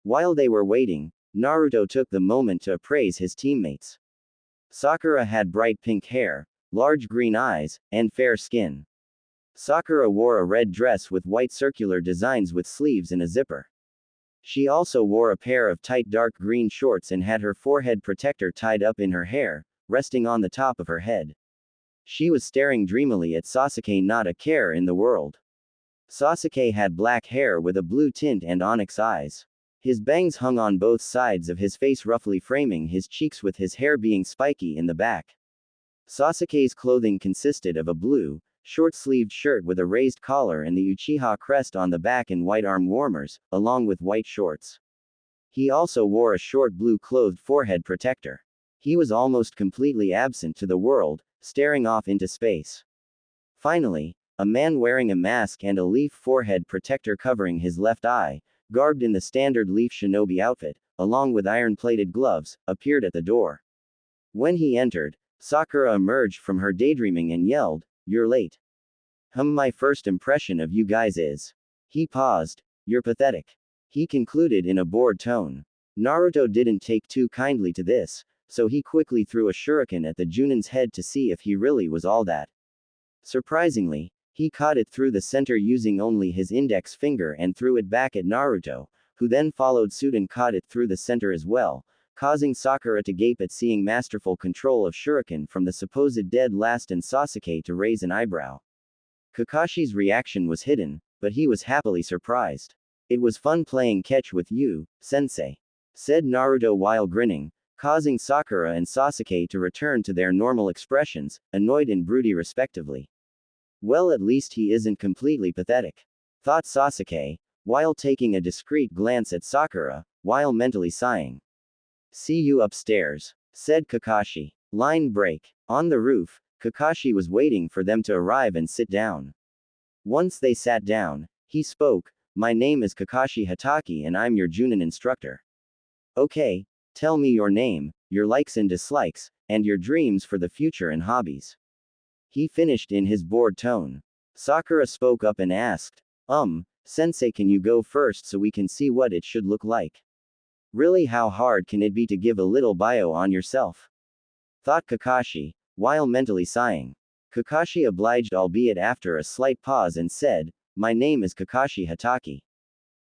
While they were waiting, Naruto took the moment to appraise his teammates. Sakura had bright pink hair, large green eyes, and fair skin. Sakura wore a red dress with white circular designs with sleeves and a zipper. She also wore a pair of tight dark green shorts and had her forehead protector tied up in her hair, resting on the top of her head. She was staring dreamily at Sasuke, not a care in the world. Sasuke had black hair with a blue tint and onyx eyes. His bangs hung on both sides of his face, roughly framing his cheeks, with his hair being spiky in the back. Sasuke's clothing consisted of a blue, short-sleeved shirt with a raised collar and the Uchiha crest on the back and white arm warmers, along with white shorts. He also wore a short blue-clothed forehead protector. He was almost completely absent to the world, staring off into space. Finally, a man wearing a mask and a leaf forehead protector covering his left eye, garbed in the standard leaf shinobi outfit, along with iron-plated gloves, appeared at the door. When he entered, Sakura emerged from her daydreaming and yelled, "You're late." My first impression of you guys is." He paused. "You're pathetic," he concluded in a bored tone. Naruto didn't take too kindly to this, so he quickly threw a shuriken at the Junin's head to see if he really was all that. Surprisingly, he caught it through the center using only his index finger and threw it back at Naruto, who then followed suit and caught it through the center as well, causing Sakura to gape at seeing masterful control of shuriken from the supposed dead last and Sasuke to raise an eyebrow. Kakashi's reaction was hidden, but he was happily surprised. "It was fun playing catch with you, sensei," said Naruto while grinning, causing Sakura and Sasuke to return to their normal expressions, annoyed and broody respectively. Well, at least he isn't completely pathetic, thought Sasuke, while taking a discreet glance at Sakura, while mentally sighing. "See you upstairs," said Kakashi. Line break. On the roof, Kakashi was waiting for them to arrive and sit down. Once they sat down, he spoke, "My name is Kakashi Hatake and I'm your Junin instructor. Okay, tell me your name, your likes and dislikes, and your dreams for the future and hobbies." He finished in his bored tone. Sakura spoke up and asked, Sensei, can you go first so we can see what it should look like? Really, how hard can it be to give a little bio on yourself? Thought Kakashi, while mentally sighing. Kakashi obliged, albeit after a slight pause, and said, "My name is Kakashi Hatake.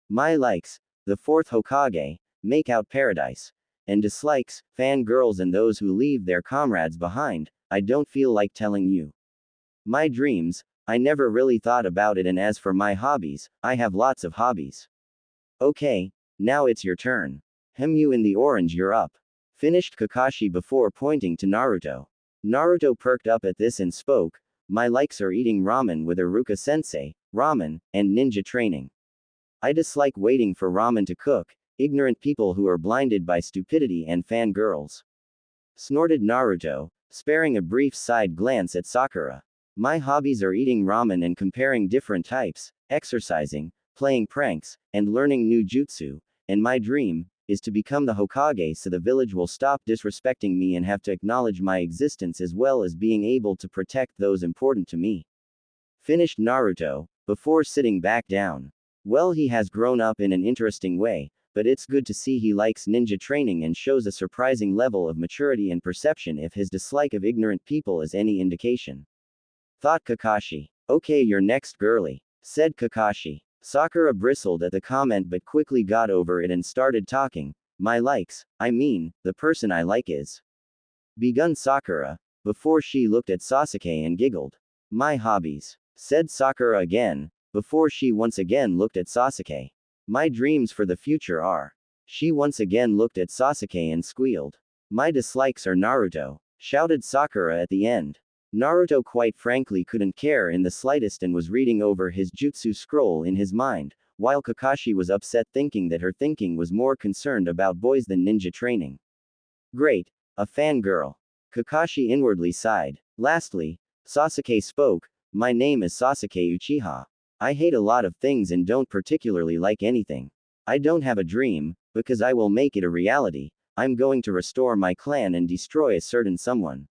My likes, the fourth Hokage, make out paradise. And dislikes, fangirls and those who leave their comrades behind, I don't feel like telling you. My dreams, I never really thought about it, and as for my hobbies, I have lots of hobbies. Okay, now it's your turn. You in the orange, you're up," finished Kakashi before pointing to Naruto. Naruto perked up at this and spoke, "My likes are eating ramen with Iruka-sensei, ramen, and ninja training. I dislike waiting for ramen to cook, ignorant people who are blinded by stupidity and fangirls," snorted Naruto, sparing a brief side glance at Sakura. "My hobbies are eating ramen and comparing different types, exercising, playing pranks, and learning new jutsu, and my dream is to become the Hokage so the village will stop disrespecting me and have to acknowledge my existence, as well as being able to protect those important to me," finished Naruto, before sitting back down. Well, he has grown up in an interesting way, but it's good to see he likes ninja training and shows a surprising level of maturity and perception, if his dislike of ignorant people is any indication. Thought Kakashi. "Okay, you're next, girly," said Kakashi. Sakura bristled at the comment but quickly got over it and started talking. "My likes, I mean, the person I like is," begun Sakura, before she looked at Sasuke and giggled. "My hobbies," said Sakura again, before she once again looked at Sasuke. "My dreams for the future are." She once again looked at Sasuke and squealed. "My dislikes are Naruto," shouted Sakura at the end. Naruto quite frankly couldn't care in the slightest and was reading over his jutsu scroll in his mind, while Kakashi was upset thinking that her thinking was more concerned about boys than ninja training. Great, a fangirl. Kakashi inwardly sighed. Lastly, Sasuke spoke, "My name is Sasuke Uchiha. I hate a lot of things and don't particularly like anything. I don't have a dream, because I will make it a reality. I'm going to restore my clan and destroy a certain someone."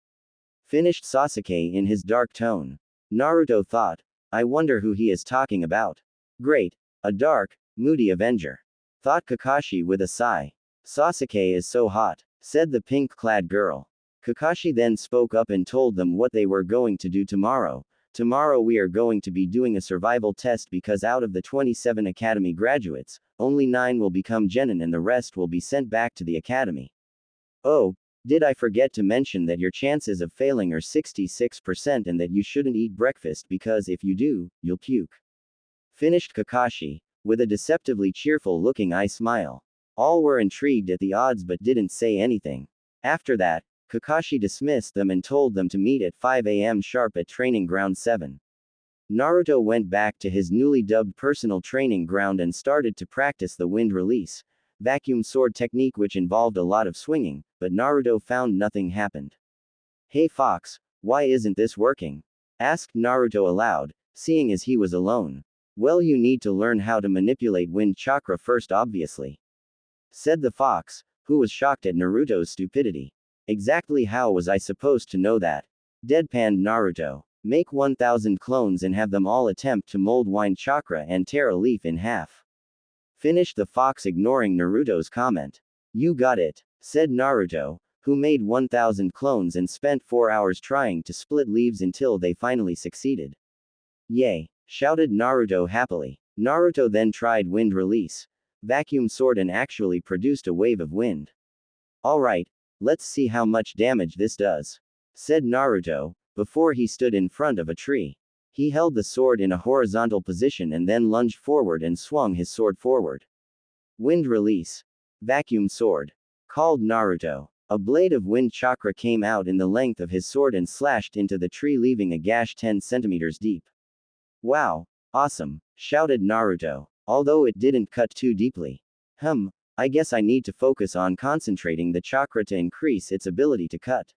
Finished Sasuke in his dark tone. Naruto thought, I wonder who he is talking about. Great, a dark, moody avenger. Thought Kakashi with a sigh. Sasuke is so hot, said the pink-clad girl. Kakashi then spoke up and told them what they were going to do tomorrow. Tomorrow we are going to be doing a survival test because out of the 27 academy graduates, only 9 will become genin and the rest will be sent back to the academy. Oh, did I forget to mention that your chances of failing are 66% and that you shouldn't eat breakfast because if you do, you'll puke. Finished Kakashi, with a deceptively cheerful-looking eye smile. All were intrigued at the odds but didn't say anything. After that, Kakashi dismissed them and told them to meet at 5 a.m. sharp at Training Ground 7. Naruto went back to his newly dubbed personal training ground and started to practice the wind release, vacuum sword technique which involved a lot of swinging, but Naruto found nothing happened. Hey Fox, why isn't this working? Asked Naruto aloud, seeing as he was alone. Well, you need to learn how to manipulate wind chakra first obviously. Said the fox, who was shocked at Naruto's stupidity. Exactly how was I supposed to know that? Deadpanned Naruto. Make 1,000 clones and have them all attempt to mold wind chakra and tear a leaf in half. Finished the fox ignoring Naruto's comment. You got it, said Naruto, who made 1,000 clones and spent 4 hours trying to split leaves until they finally succeeded. Yay, shouted Naruto happily. Naruto then tried wind release, vacuum sword and actually produced a wave of wind. Alright, let's see how much damage this does, said Naruto, before he stood in front of a tree. He held the sword in a horizontal position and then lunged forward and swung his sword forward. Wind release. Vacuum sword. Called Naruto. A blade of wind chakra came out in the length of his sword and slashed into the tree leaving a gash 10 centimeters deep. Wow, awesome, shouted Naruto, although it didn't cut too deeply. I guess I need to focus on concentrating the chakra to increase its ability to cut.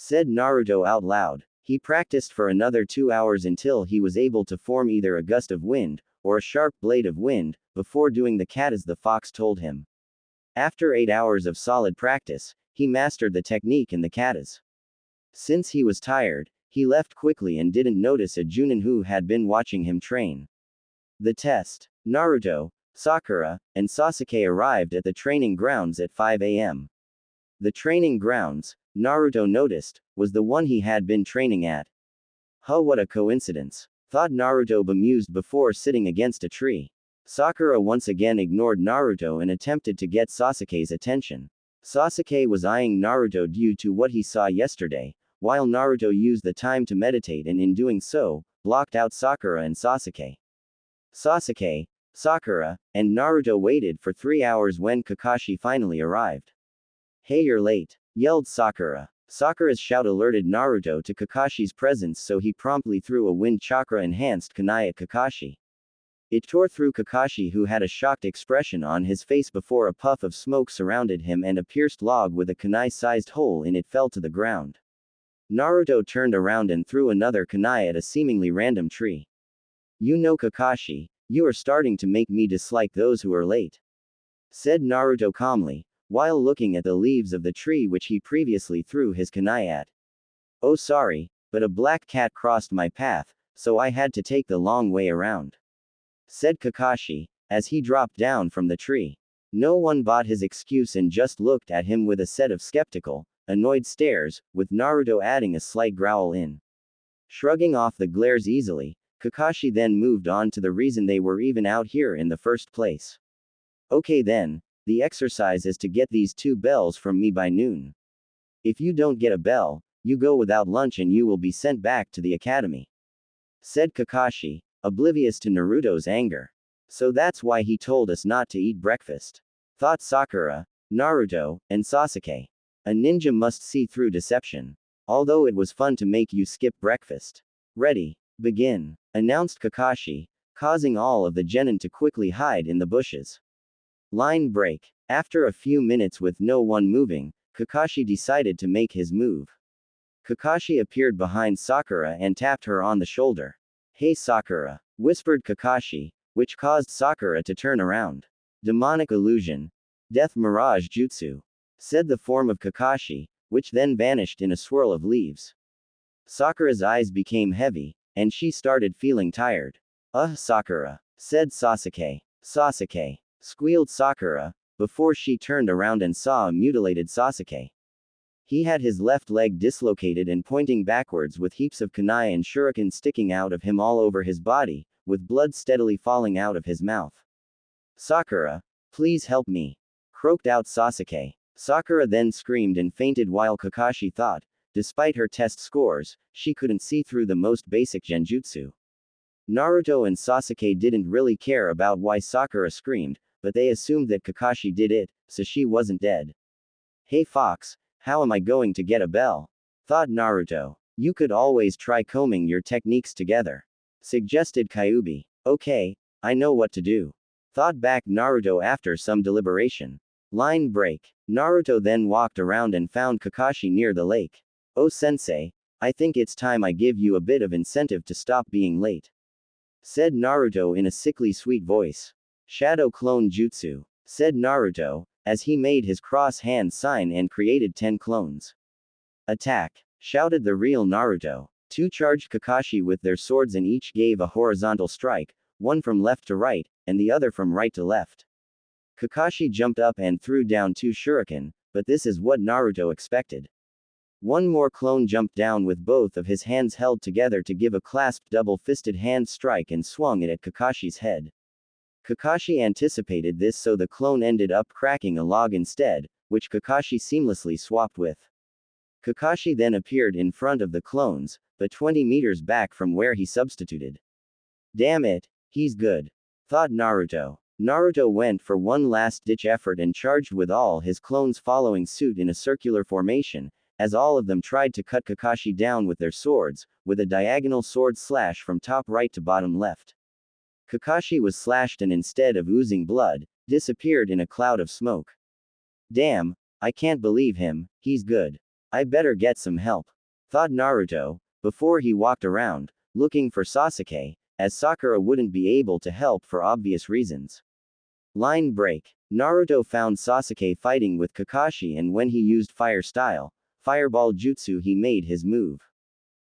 Said Naruto out loud. He practiced for another 2 hours until he was able to form either a gust of wind, or a sharp blade of wind, before doing the cat as the fox told him. After 8 hours of solid practice, he mastered the technique and the katas. Since he was tired, he left quickly and didn't notice a Junin who had been watching him train. The test. Naruto, Sakura, and Sasuke arrived at the training grounds at 5 a.m. The training grounds, Naruto noticed, was the one he had been training at. Huh, what a coincidence, thought Naruto bemused before sitting against a tree. Sakura once again ignored Naruto and attempted to get Sasuke's attention. Sasuke was eyeing Naruto due to what he saw yesterday, while Naruto used the time to meditate and in doing so, blocked out Sakura and Sasuke. Sasuke, Sakura, and Naruto waited for 3 hours when Kakashi finally arrived. Hey, you're late, yelled Sakura. Sakura's shout alerted Naruto to Kakashi's presence, so he promptly threw a wind chakra enhanced kunai at Kakashi. It tore through Kakashi, who had a shocked expression on his face before a puff of smoke surrounded him and a pierced log with a kunai-sized hole in it fell to the ground. Naruto turned around and threw another kunai at a seemingly random tree. You know, Kakashi, you are starting to make me dislike those who are late, said Naruto calmly, while looking at the leaves of the tree which he previously threw his kunai at. Oh, sorry, but a black cat crossed my path, so I had to take the long way around, said Kakashi, as he dropped down from the tree. No one bought his excuse and just looked at him with a set of skeptical, annoyed stares, with Naruto adding a slight growl in. Shrugging off the glares easily, Kakashi then moved on to the reason they were even out here in the first place. Okay then, the exercise is to get these 2 bells from me by noon. If you don't get a bell, you go without lunch and you will be sent back to the academy, said Kakashi, oblivious to Naruto's anger. So that's why he told us not to eat breakfast, thought Sakura, Naruto, and Sasuke. A ninja must see through deception. Although it was fun to make you skip breakfast. Ready. Begin. Announced Kakashi, causing all of the genin to quickly hide in the bushes. Line break. After a few minutes with no one moving, Kakashi decided to make his move. Kakashi appeared behind Sakura and tapped her on the shoulder. Hey Sakura, whispered Kakashi, which caused Sakura to turn around. Demonic illusion. Death mirage jutsu. Said the form of Kakashi, which then vanished in a swirl of leaves. Sakura's eyes became heavy, and she started feeling tired. Sakura, said Sasuke. Sasuke, squealed Sakura, before she turned around and saw a mutilated Sasuke. He had his left leg dislocated and pointing backwards with heaps of kunai and shuriken sticking out of him all over his body, with blood steadily falling out of his mouth. Sakura, please help me, croaked out Sasuke. Sakura then screamed and fainted while Kakashi thought, despite her test scores, she couldn't see through the most basic genjutsu. Naruto and Sasuke didn't really care about why Sakura screamed, but they assumed that Kakashi did it, so she wasn't dead. Hey Fox, how am I going to get a bell? Thought Naruto. You could always try combing your techniques together. Suggested Kyuubi. Okay, I know what to do. Thought back Naruto after some deliberation. Line break. Naruto then walked around and found Kakashi near the lake. Oh sensei, I think it's time I give you a bit of incentive to stop being late. Said Naruto in a sickly sweet voice. Shadow clone jutsu. Said Naruto, as he made his cross hand sign and created 10 clones. Attack! Shouted the real Naruto. Two charged Kakashi with their swords and each gave a horizontal strike, one from left to right, and the other from right to left. Kakashi jumped up and threw down 2 shuriken, but this is what Naruto expected. One more clone jumped down with both of his hands held together to give a clasped double-fisted hand strike and swung it at Kakashi's head. Kakashi anticipated this, so the clone ended up cracking a log instead, which Kakashi seamlessly swapped with. Kakashi then appeared in front of the clones, but 20 meters back from where he substituted. Damn it, he's good. Thought Naruto. Naruto went for one last-ditch effort and charged with all his clones following suit in a circular formation, as all of them tried to cut Kakashi down with their swords, with a diagonal sword slash from top right to bottom left. Kakashi was slashed and instead of oozing blood, disappeared in a cloud of smoke. Damn, I can't believe him, he's good. I better get some help. Thought Naruto, before he walked around, looking for Sasuke, as Sakura wouldn't be able to help for obvious reasons. Line break. Naruto found Sasuke fighting with Kakashi, and when he used fire style, fireball jutsu, he made his move.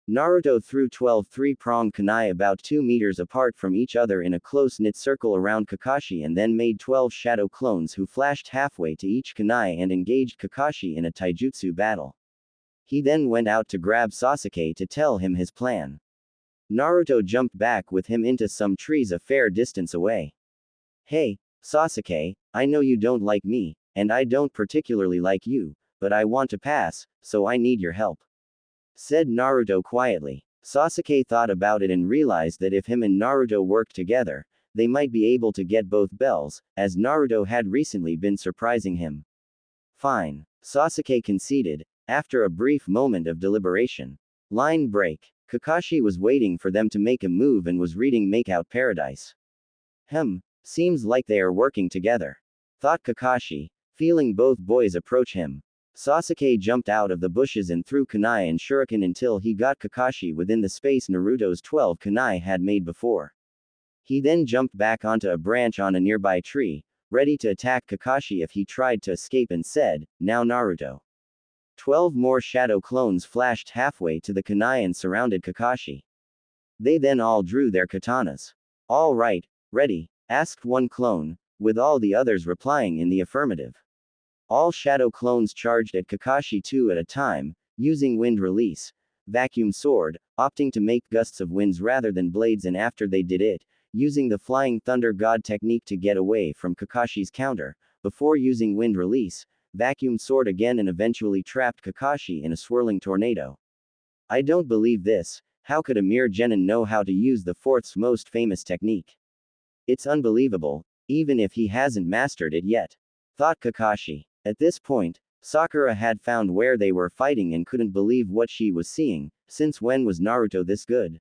Naruto threw 12 three-pronged kunai about 2 meters apart from each other in a close-knit circle around Kakashi and then made 12 shadow clones who flashed halfway to each kunai and engaged Kakashi in a taijutsu battle. He then went out to grab Sasuke to tell him his plan. Naruto jumped back with him into some trees a fair distance away. Hey, Sasuke, I know you don't like me, and I don't particularly like you, but I want to pass, so I need your help. Said Naruto quietly. Sasuke thought about it and realized that if him and Naruto worked together, they might be able to get both bells, as Naruto had recently been surprising him. Fine. Sasuke conceded, after a brief moment of deliberation. Line break. Kakashi was waiting for them to make a move and was reading Makeout Paradise. Seems like they are working together. Thought Kakashi, feeling both boys approach him. Sasuke jumped out of the bushes and threw kunai and shuriken until he got Kakashi within the space Naruto's 12 kunai had made before. He then jumped back onto a branch on a nearby tree, ready to attack Kakashi if he tried to escape, and said, "Now Naruto." 12 more shadow clones flashed halfway to the kunai and surrounded Kakashi. They then all drew their katanas. All right, ready? Asked one clone, with all the others replying in the affirmative. All shadow clones charged at Kakashi 2 at a time, using wind release, vacuum sword, opting to make gusts of winds rather than blades, and after they did it, using the flying thunder god technique to get away from Kakashi's counter, before using wind release, vacuum sword again, and eventually trapped Kakashi in a swirling tornado. I don't believe this. How could a mere genin know how to use the fourth's most famous technique? It's unbelievable, even if he hasn't mastered it yet. Thought Kakashi. At this point, Sakura had found where they were fighting and couldn't believe what she was seeing. Since when was Naruto this good?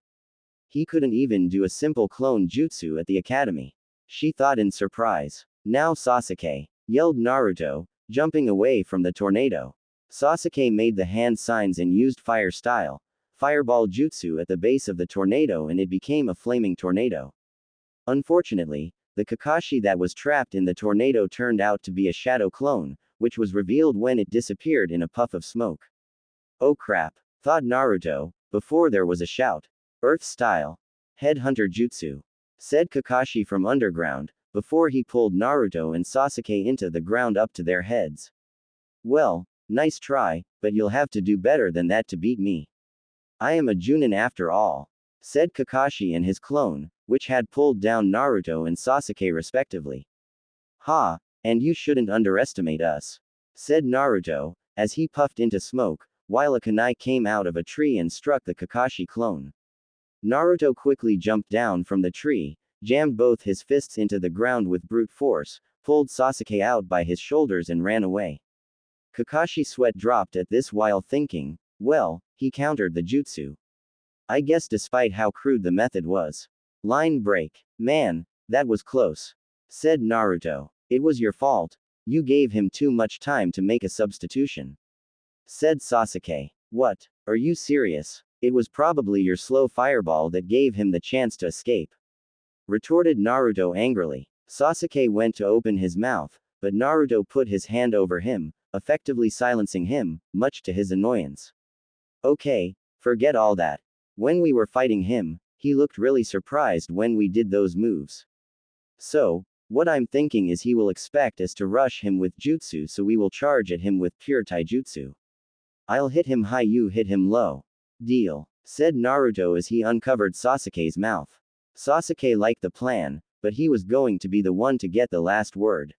He couldn't even do a simple clone jutsu at the academy. She thought in surprise. Now Sasuke, yelled Naruto, jumping away from the tornado. Sasuke made the hand signs and used fire style, fireball jutsu at the base of the tornado, and it became a flaming tornado. Unfortunately, the Kakashi that was trapped in the tornado turned out to be a shadow clone, which was revealed when it disappeared in a puff of smoke. Oh crap, thought Naruto, before there was a shout. Earth style. Headhunter jutsu. Said Kakashi from underground, before he pulled Naruto and Sasuke into the ground up to their heads. Well, nice try, but you'll have to do better than that to beat me. I am a Junin after all. Said Kakashi and his clone, which had pulled down Naruto and Sasuke respectively. Ha, and you shouldn't underestimate us. Said Naruto, as he puffed into smoke, while a kunai came out of a tree and struck the Kakashi clone. Naruto quickly jumped down from the tree, jammed both his fists into the ground with brute force, pulled Sasuke out by his shoulders and ran away. Kakashi's sweat dropped at this while thinking, well, he countered the jutsu. I guess despite how crude the method was. Line break. Man, that was close. Said Naruto. It was your fault. You gave him too much time to make a substitution. Said Sasuke. What? Are you serious? It was probably your slow fireball that gave him the chance to escape. Retorted Naruto angrily. Sasuke went to open his mouth, but Naruto put his hand over him, effectively silencing him, much to his annoyance. Okay, forget all that. When we were fighting him, he looked really surprised when we did those moves. So, what I'm thinking is he will expect us to rush him with jutsu, so we will charge at him with pure taijutsu. I'll hit him high, you hit him low. Deal. Said Naruto as he uncovered Sasuke's mouth. Sasuke liked the plan, but he was going to be the one to get the last word.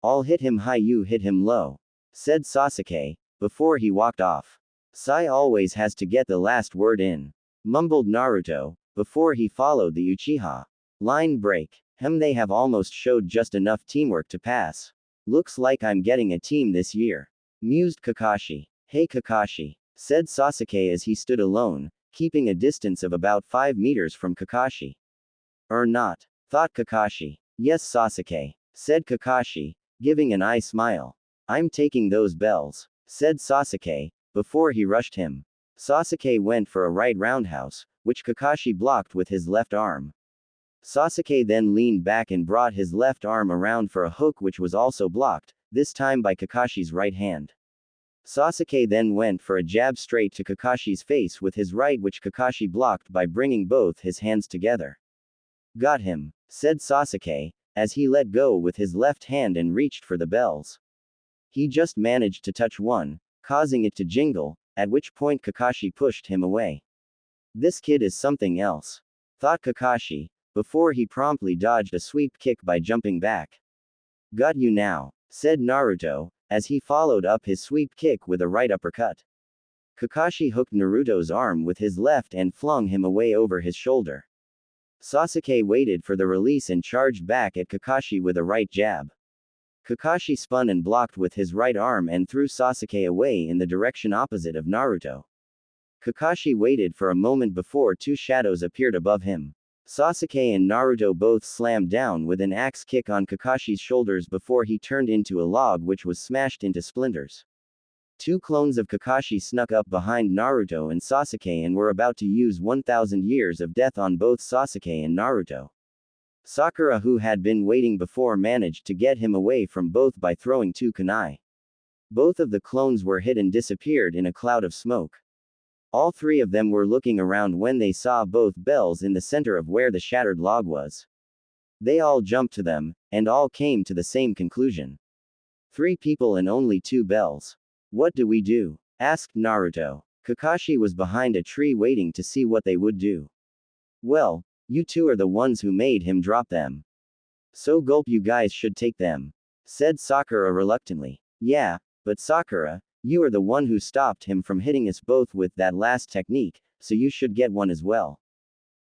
I'll hit him high, you hit him low. Said Sasuke, before he walked off. Sai always has to get the last word in. Mumbled Naruto, before he followed the Uchiha. Line break. They have almost showed just enough teamwork to pass. Looks like I'm getting a team this year. Mused Kakashi. Hey Kakashi. Said Sasuke as he stood alone, keeping a distance of about 5 meters from Kakashi. Or not. Thought Kakashi. Yes Sasuke. Said Kakashi, giving an eye smile. I'm taking those bells. Said Sasuke, before he rushed him. Sasuke went for a right roundhouse, which Kakashi blocked with his left arm. Sasuke then leaned back and brought his left arm around for a hook, which was also blocked, this time by Kakashi's right hand. Sasuke then went for a jab straight to Kakashi's face with his right, which Kakashi blocked by bringing both his hands together. Got him, said Sasuke, as he let go with his left hand and reached for the bells. He just managed to touch one, causing it to jingle, at which point Kakashi pushed him away. This kid is something else. Thought Kakashi, before he promptly dodged a sweep kick by jumping back. Got you now, said Naruto, as he followed up his sweep kick with a right uppercut. Kakashi hooked Naruto's arm with his left and flung him away over his shoulder. Sasuke waited for the release and charged back at Kakashi with a right jab. Kakashi spun and blocked with his right arm and threw Sasuke away in the direction opposite of Naruto. Kakashi waited for a moment before two shadows appeared above him. Sasuke and Naruto both slammed down with an axe kick on Kakashi's shoulders before he turned into a log, which was smashed into splinters. Two clones of Kakashi snuck up behind Naruto and Sasuke and were about to use 1,000 years of death on both Sasuke and Naruto. Sakura, who had been waiting before, managed to get him away from both by throwing two kunai. Both of the clones were hit and disappeared in a cloud of smoke. All three of them were looking around when they saw both bells in the center of where the shattered log was. They all jumped to them, and all came to the same conclusion. 3 people and only 2 bells. What do we do? Asked Naruto. Kakashi was behind a tree waiting to see what they would do. Well, you two are the ones who made him drop them. So gulp, you guys should take them. Said Sakura reluctantly. Yeah, but Sakura, you are the one who stopped him from hitting us both with that last technique, so you should get one as well.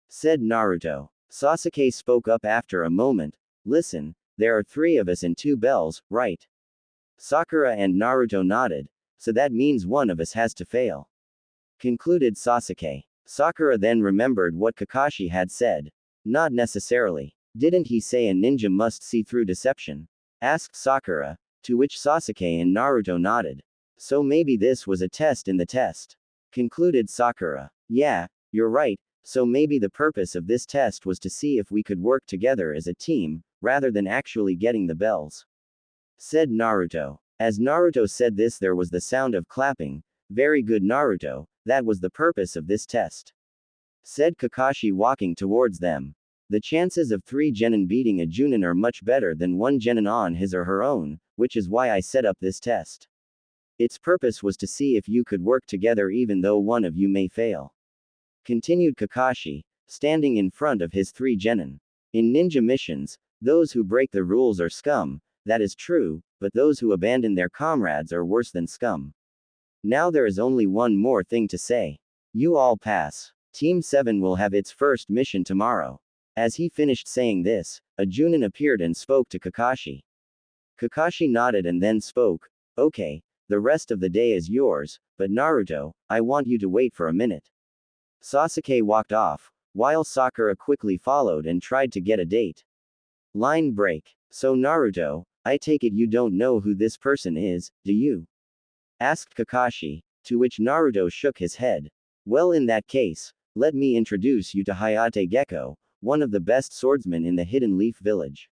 Said Naruto. Sasuke spoke up after a moment. Listen, there are 3 of us and 2 bells, right? Sakura and Naruto nodded. So that means one of us has to fail. Concluded Sasuke. Sakura then remembered what Kakashi had said. Not necessarily. Didn't he say a ninja must see through deception? Asked Sakura, to which Sasuke and Naruto nodded. So maybe this was a test in the test. Concluded Sakura. Yeah, you're right, so maybe the purpose of this test was to see if we could work together as a team, rather than actually getting the bells. Said Naruto. As Naruto said this, there was the sound of clapping. Very good, Naruto, that was the purpose of this test. Said Kakashi, walking towards them. The chances of 3 genin beating a Junin are much better than 1 genin on his or her own, which is why I set up this test. Its purpose was to see if you could work together even though one of you may fail. Continued Kakashi, standing in front of his 3 genin. In ninja missions, those who break the rules are scum, that is true, but those who abandon their comrades are worse than scum. Now there is only one more thing to say. You all pass. Team 7 will have its first mission tomorrow. As he finished saying this, a Junin appeared and spoke to Kakashi. Kakashi nodded and then spoke. Okay, the rest of the day is yours, but Naruto, I want you to wait for a minute. Sasuke walked off, while Sakura quickly followed and tried to get a date. Line break. So Naruto, I take it you don't know who this person is, do you? Asked Kakashi, to which Naruto shook his head. Well, in that case, let me introduce you to Hayate Gecko, one of the best swordsmen in the Hidden Leaf Village.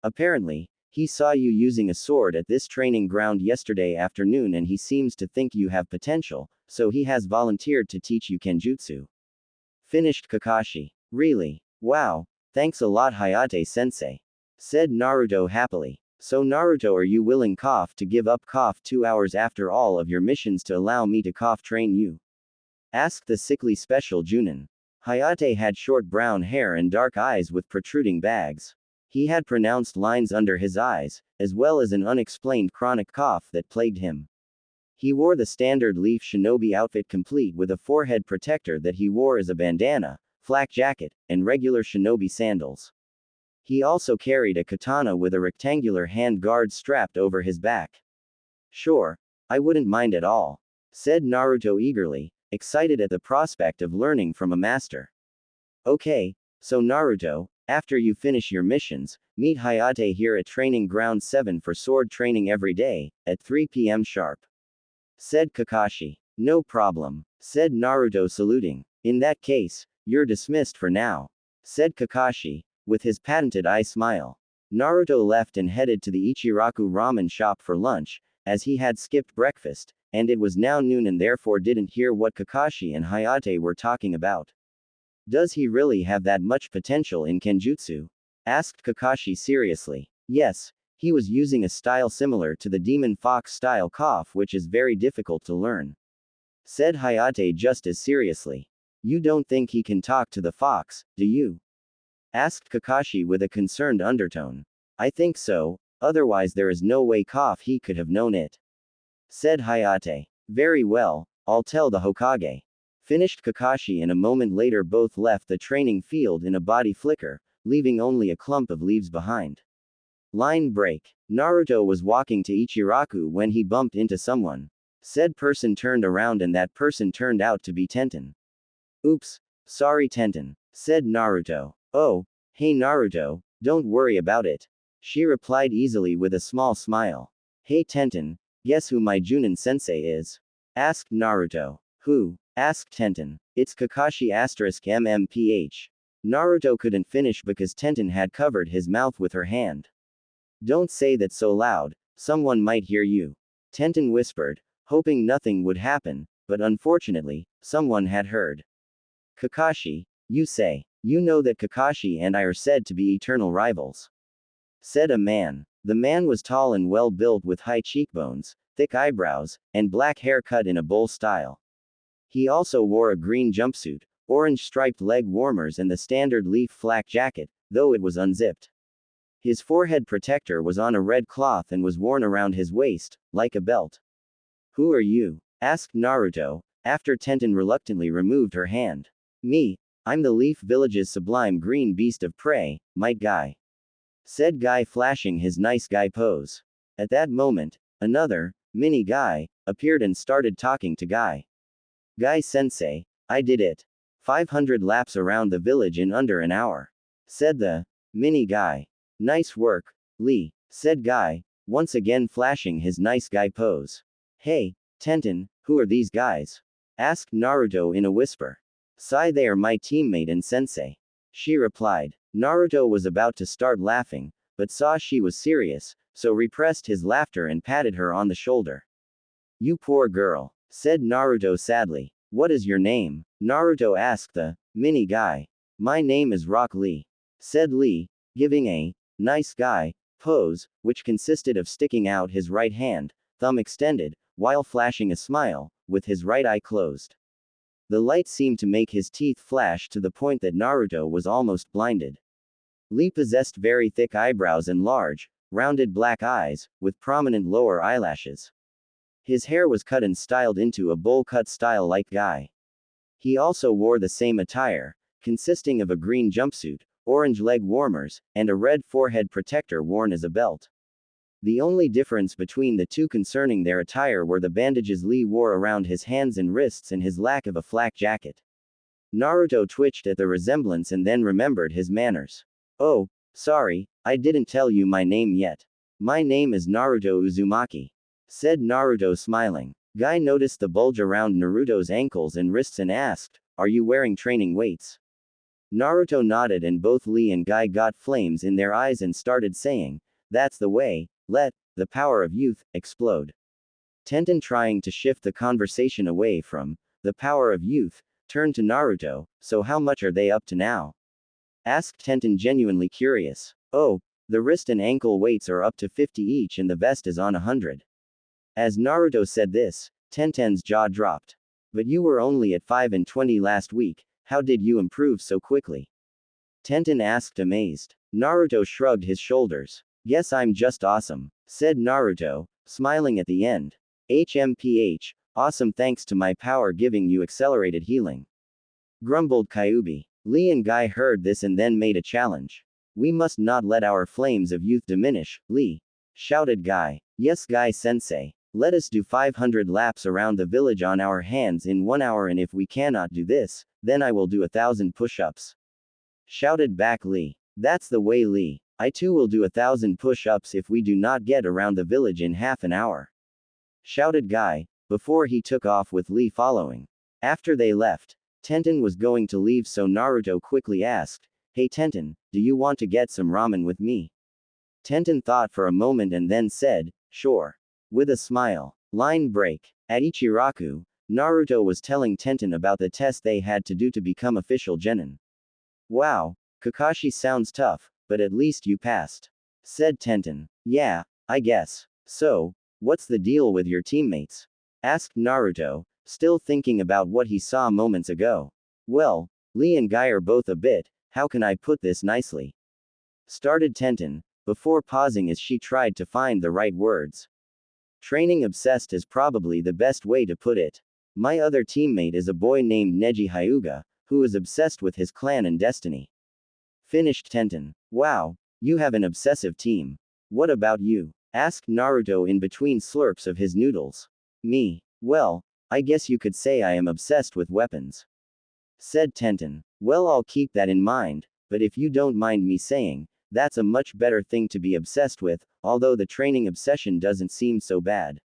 Apparently, he saw you using a sword at this training ground yesterday afternoon and he seems to think you have potential, so he has volunteered to teach you Kenjutsu. Finished Kakashi. Really? Wow. Thanks a lot, Hayate-sensei. Said Naruto happily. So Naruto, are you willing to give up 2 hours after all of your missions to allow me to train you? Asked the sickly special Junin. Hayate had short brown hair and dark eyes with protruding bags. He had pronounced lines under his eyes, as well as an unexplained chronic cough that plagued him. He wore the standard leaf shinobi outfit complete with a forehead protector that he wore as a bandana, flak jacket, and regular shinobi sandals. He also carried a katana with a rectangular hand guard strapped over his back. Sure. I wouldn't mind at all. Said Naruto eagerly, excited at the prospect of learning from a master. Okay, so Naruto, after you finish your missions, meet Hayate here at Training Ground 7 for sword training every day, at 3 p.m. sharp. Said Kakashi. No problem. Said Naruto saluting. In that case, you're dismissed for now. Said Kakashi, with his patented eye smile. Naruto left and headed to the Ichiraku ramen shop for lunch, as he had skipped breakfast, and it was now noon and therefore didn't hear what Kakashi and Hayate were talking about. Does he really have that much potential in Kenjutsu? Asked Kakashi seriously. Yes, he was using a style similar to the Demon Fox style which is very difficult to learn. Said Hayate just as seriously. You don't think he can talk to the fox, do you? Asked Kakashi with a concerned undertone. I think so, otherwise there is no way he could have known it. Said Hayate. Very well, I'll tell the Hokage. Finished Kakashi, and a moment later both left the training field in a body flicker, leaving only a clump of leaves behind. Line break. Naruto was walking to Ichiraku when he bumped into someone. Said person turned around and that person turned out to be Tenten. Oops. Sorry Tenten. Said Naruto. Oh, hey Naruto, don't worry about it. She replied easily with a small smile. Hey Tenten, guess who my Junin-sensei is? Asked Naruto. Who? Asked Tenten. It's Kakashi *MMPH. Naruto couldn't finish because Tenten had covered his mouth with her hand. Don't say that so loud, someone might hear you. Tenten whispered, hoping nothing would happen, but unfortunately, someone had heard. Kakashi, you say. You know that Kakashi and I are said to be eternal rivals. Said a man. The man was tall and well built with high cheekbones, thick eyebrows, and black hair cut in a bowl style. He also wore a green jumpsuit, orange striped leg warmers and the standard leaf flak jacket, though it was unzipped. His forehead protector was on a red cloth and was worn around his waist, like a belt. Who are you? Asked Naruto, after Tenten reluctantly removed her hand. Me. I'm the Leaf Village's sublime green beast of prey, Might Guy. Said Guy, flashing his nice guy pose. At that moment, Another, Mini Guy, appeared and started talking to Guy. Guy-sensei, I did it. 500 laps around the village in under an hour. Said the Mini Guy. Nice work, Lee, said Guy, once again flashing his nice guy pose. Hey, Tenten, who are these guys? Asked Naruto in a whisper. Sai, they are my teammate and sensei. She replied. Naruto was about to start laughing, but saw she was serious, so repressed his laughter and patted her on the shoulder. You poor girl, said Naruto sadly. What is your name? Naruto asked the Mini Guy. My name is Rock Lee, said Lee, giving a nice guy pose, which consisted of sticking out his right hand, thumb extended, while flashing a smile, with his right eye closed. The light seemed to make his teeth flash to the point that Naruto was almost blinded. Lee possessed very thick eyebrows and large, rounded black eyes, with prominent lower eyelashes. His hair was cut and styled into a bowl cut style like Guy. He also wore the same attire, consisting of a green jumpsuit, orange leg warmers, and a red forehead protector worn as a belt. The only difference between the two concerning their attire were the bandages Lee wore around his hands and wrists and his lack of a flak jacket. Naruto twitched at the resemblance and then remembered his manners. Oh, sorry, I didn't tell you my name yet. My name is Naruto Uzumaki, said Naruto smiling. Guy noticed the bulge around Naruto's ankles and wrists and asked, Are you wearing training weights? Naruto nodded and both Lee and Guy got flames in their eyes and started saying, That's the way, let the power of youth explode. Tenten, trying to shift the conversation away from the power of youth, turned to Naruto, So how much are they up to now? Asked Tenten, genuinely curious. Oh, the wrist and ankle weights are up to 50 each and the vest is on 100. As Naruto said this, Tenten's jaw dropped. But you were only at 5 and 20 last week, how did you improve so quickly? Tenten asked, amazed. Naruto shrugged his shoulders. Guess I'm just awesome, said Naruto, smiling at the end. HMPH, awesome thanks to my power giving you accelerated healing. Grumbled Kyuubi. Lee and Guy heard this and then made a challenge. We must not let our flames of youth diminish, Lee, shouted Guy. Yes, Guy-sensei. Let us do 500 laps around the village on our hands in 1 hour, and if we cannot do this, then I will do 1,000 push-ups. Shouted back Lee. That's the way, Lee. I too will do 1,000 push-ups if we do not get around the village in half an hour. Shouted Guy, before he took off with Lee following. After they left, Tenten was going to leave, so Naruto quickly asked, Hey Tenten, do you want to get some ramen with me? Tenten thought for a moment and then said, Sure. With a smile. Line break. At Ichiraku, Naruto was telling Tenten about the test they had to do to become official genin. Wow, Kakashi sounds tough, but at least you passed, said Tenten. Yeah, I guess. So, what's the deal with your teammates? Asked Naruto, still thinking about what he saw moments ago. Well, Lee and Guy are both a bit, how can I put this nicely? Started Tenten, before pausing as she tried to find the right words. Training obsessed is probably the best way to put it. My other teammate is a boy named Neji Hyuga, who is obsessed with his clan and destiny. Finished Tenten. Wow, you have an obsessive team. What about you? Asked Naruto in between slurps of his noodles. Me. Well, I guess you could say I am obsessed with weapons. Said Tenten. Well, I'll keep that in mind, but if you don't mind me saying, that's a much better thing to be obsessed with, although the training obsession doesn't seem so bad.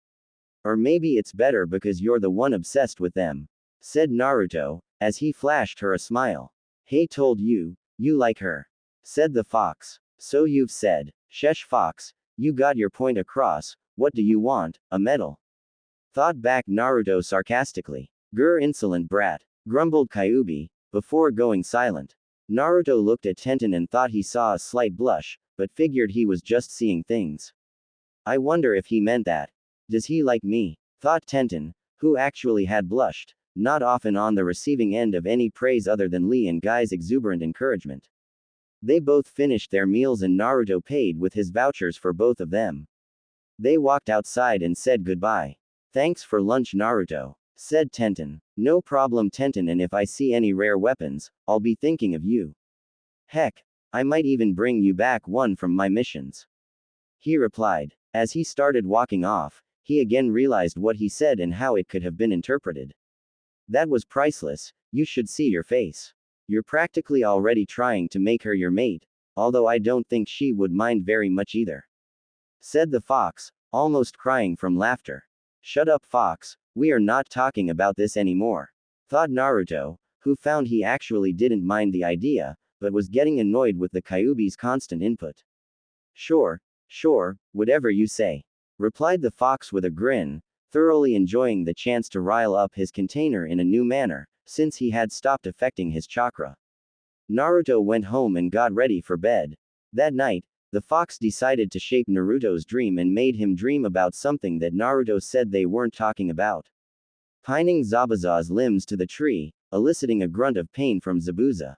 Or maybe it's better because you're the one obsessed with them. Said Naruto, as he flashed her a smile. Hey, told you, you like her. Said the fox. So you've said. Shesh fox, you got your point across, what do you want, a medal? Thought back Naruto sarcastically. Grr, insolent brat, grumbled Kyuubi, before going silent. Naruto looked at Tenten and thought he saw a slight blush, but figured he was just seeing things. I wonder if he meant that. Does he like me? Thought Tenten, who actually had blushed, not often on the receiving end of any praise other than Lee and Guy's exuberant encouragement. They both finished their meals and Naruto paid with his vouchers for both of them. They walked outside and said goodbye. Thanks for lunch, Naruto, said Tenten. No problem, Tenten, and if I see any rare weapons, I'll be thinking of you. Heck, I might even bring you back one from my missions. He replied. As he started walking off, he again realized what he said and how it could have been interpreted. That was priceless, you should see your face. You're practically already trying to make her your mate, although I don't think she would mind very much either. Said the fox, almost crying from laughter. Shut up, fox, we are not talking about this anymore. Thought Naruto, who found he actually didn't mind the idea, but was getting annoyed with the Kyuubi's constant input. Sure, whatever you say. Replied the fox with a grin, thoroughly enjoying the chance to rile up his container in a new manner, since he had stopped affecting his chakra. Naruto went home and got ready for bed. That night, the fox decided to shape Naruto's dream and made him dream about something that Naruto said they weren't talking about. Pining Zabuza's limbs to the tree, eliciting a grunt of pain from Zabuza.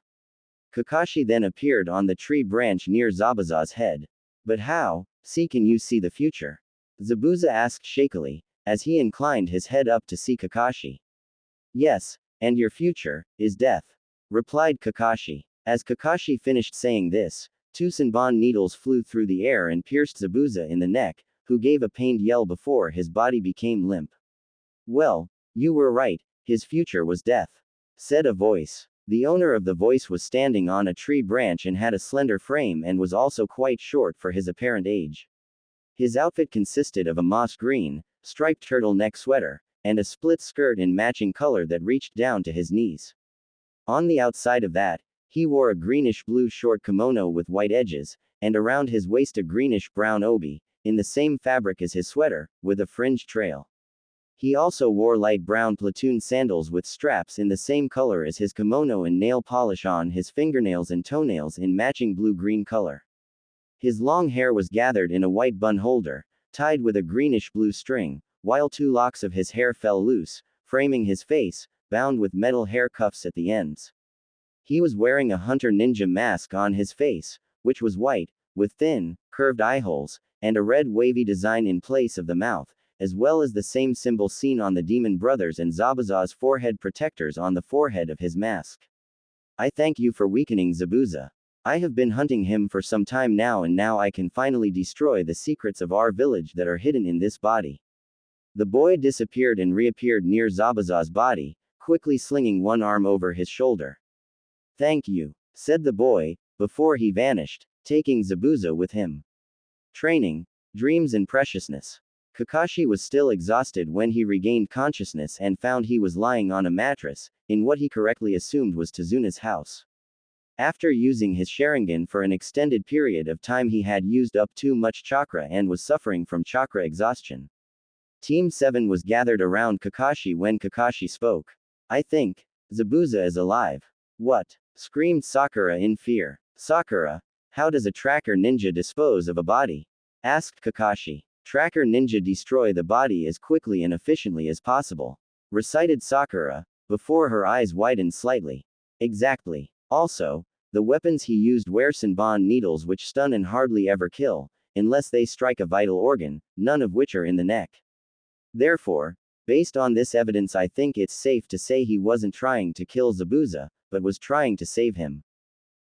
Kakashi then appeared on the tree branch near Zabuza's head. But how, can you see the future? Zabuza asked shakily, as he inclined his head up to see Kakashi. Yes, and your future is death, replied Kakashi. As Kakashi finished saying this, 2 Senbon needles flew through the air and pierced Zabuza in the neck, who gave a pained yell before his body became limp. Well, you were right, his future was death, said a voice. The owner of the voice was standing on a tree branch and had a slender frame and was also quite short for his apparent age. His outfit consisted of a moss green, striped turtleneck sweater, and a split skirt in matching color that reached down to his knees. On the outside of that, he wore a greenish-blue short kimono with white edges, and around his waist a greenish-brown obi, in the same fabric as his sweater, with a fringed trail. He also wore light brown platoon sandals with straps in the same color as his kimono and nail polish on his fingernails and toenails in matching blue-green color. His long hair was gathered in a white bun holder, tied with a greenish-blue string, while 2 locks of his hair fell loose, framing his face, bound with metal hair cuffs at the ends. He was wearing a hunter ninja mask on his face, which was white, with thin, curved eyeholes, and a red wavy design in place of the mouth, as well as the same symbol seen on the Demon Brothers and Zabuza's forehead protectors on the forehead of his mask. I thank you for weakening Zabuza. I have been hunting him for some time now and now I can finally destroy the secrets of our village that are hidden in this body. The boy disappeared and reappeared near Zabuza's body, quickly slinging one arm over his shoulder. Thank you, said the boy, before he vanished, taking Zabuza with him. Training, dreams and preciousness. Kakashi was still exhausted when he regained consciousness and found he was lying on a mattress, in what he correctly assumed was Tezuna's house. After using his Sharingan for an extended period of time he had used up too much chakra and was suffering from chakra exhaustion. Team 7 was gathered around Kakashi when Kakashi spoke. I think, Zabuza is alive. What? Screamed Sakura in fear. Sakura, how does a tracker ninja dispose of a body? Asked Kakashi. Tracker ninja destroy the body as quickly and efficiently as possible. Recited Sakura, before her eyes widened slightly. Exactly. Also, the weapons he used were Senbon needles which stun and hardly ever kill, unless they strike a vital organ, none of which are in the neck. Therefore, based on this evidence I think it's safe to say he wasn't trying to kill Zabuza, but was trying to save him.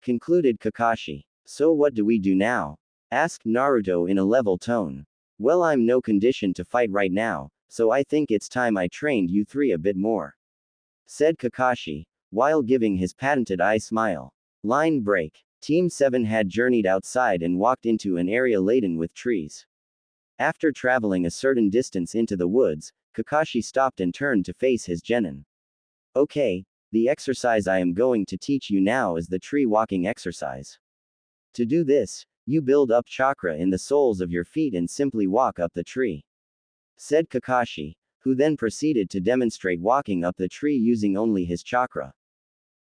Concluded Kakashi. So what do we do now? Asked Naruto in a level tone. Well, I'm no condition to fight right now, so I think it's time I trained you 3 a bit more. Said Kakashi, while giving his patented eye smile. Line break. Team 7 had journeyed outside and walked into an area laden with trees. After traveling a certain distance into the woods, Kakashi stopped and turned to face his genin. Okay, the exercise I am going to teach you now is the tree walking exercise. To do this, you build up chakra in the soles of your feet and simply walk up the tree. Said Kakashi, who then proceeded to demonstrate walking up the tree using only his chakra.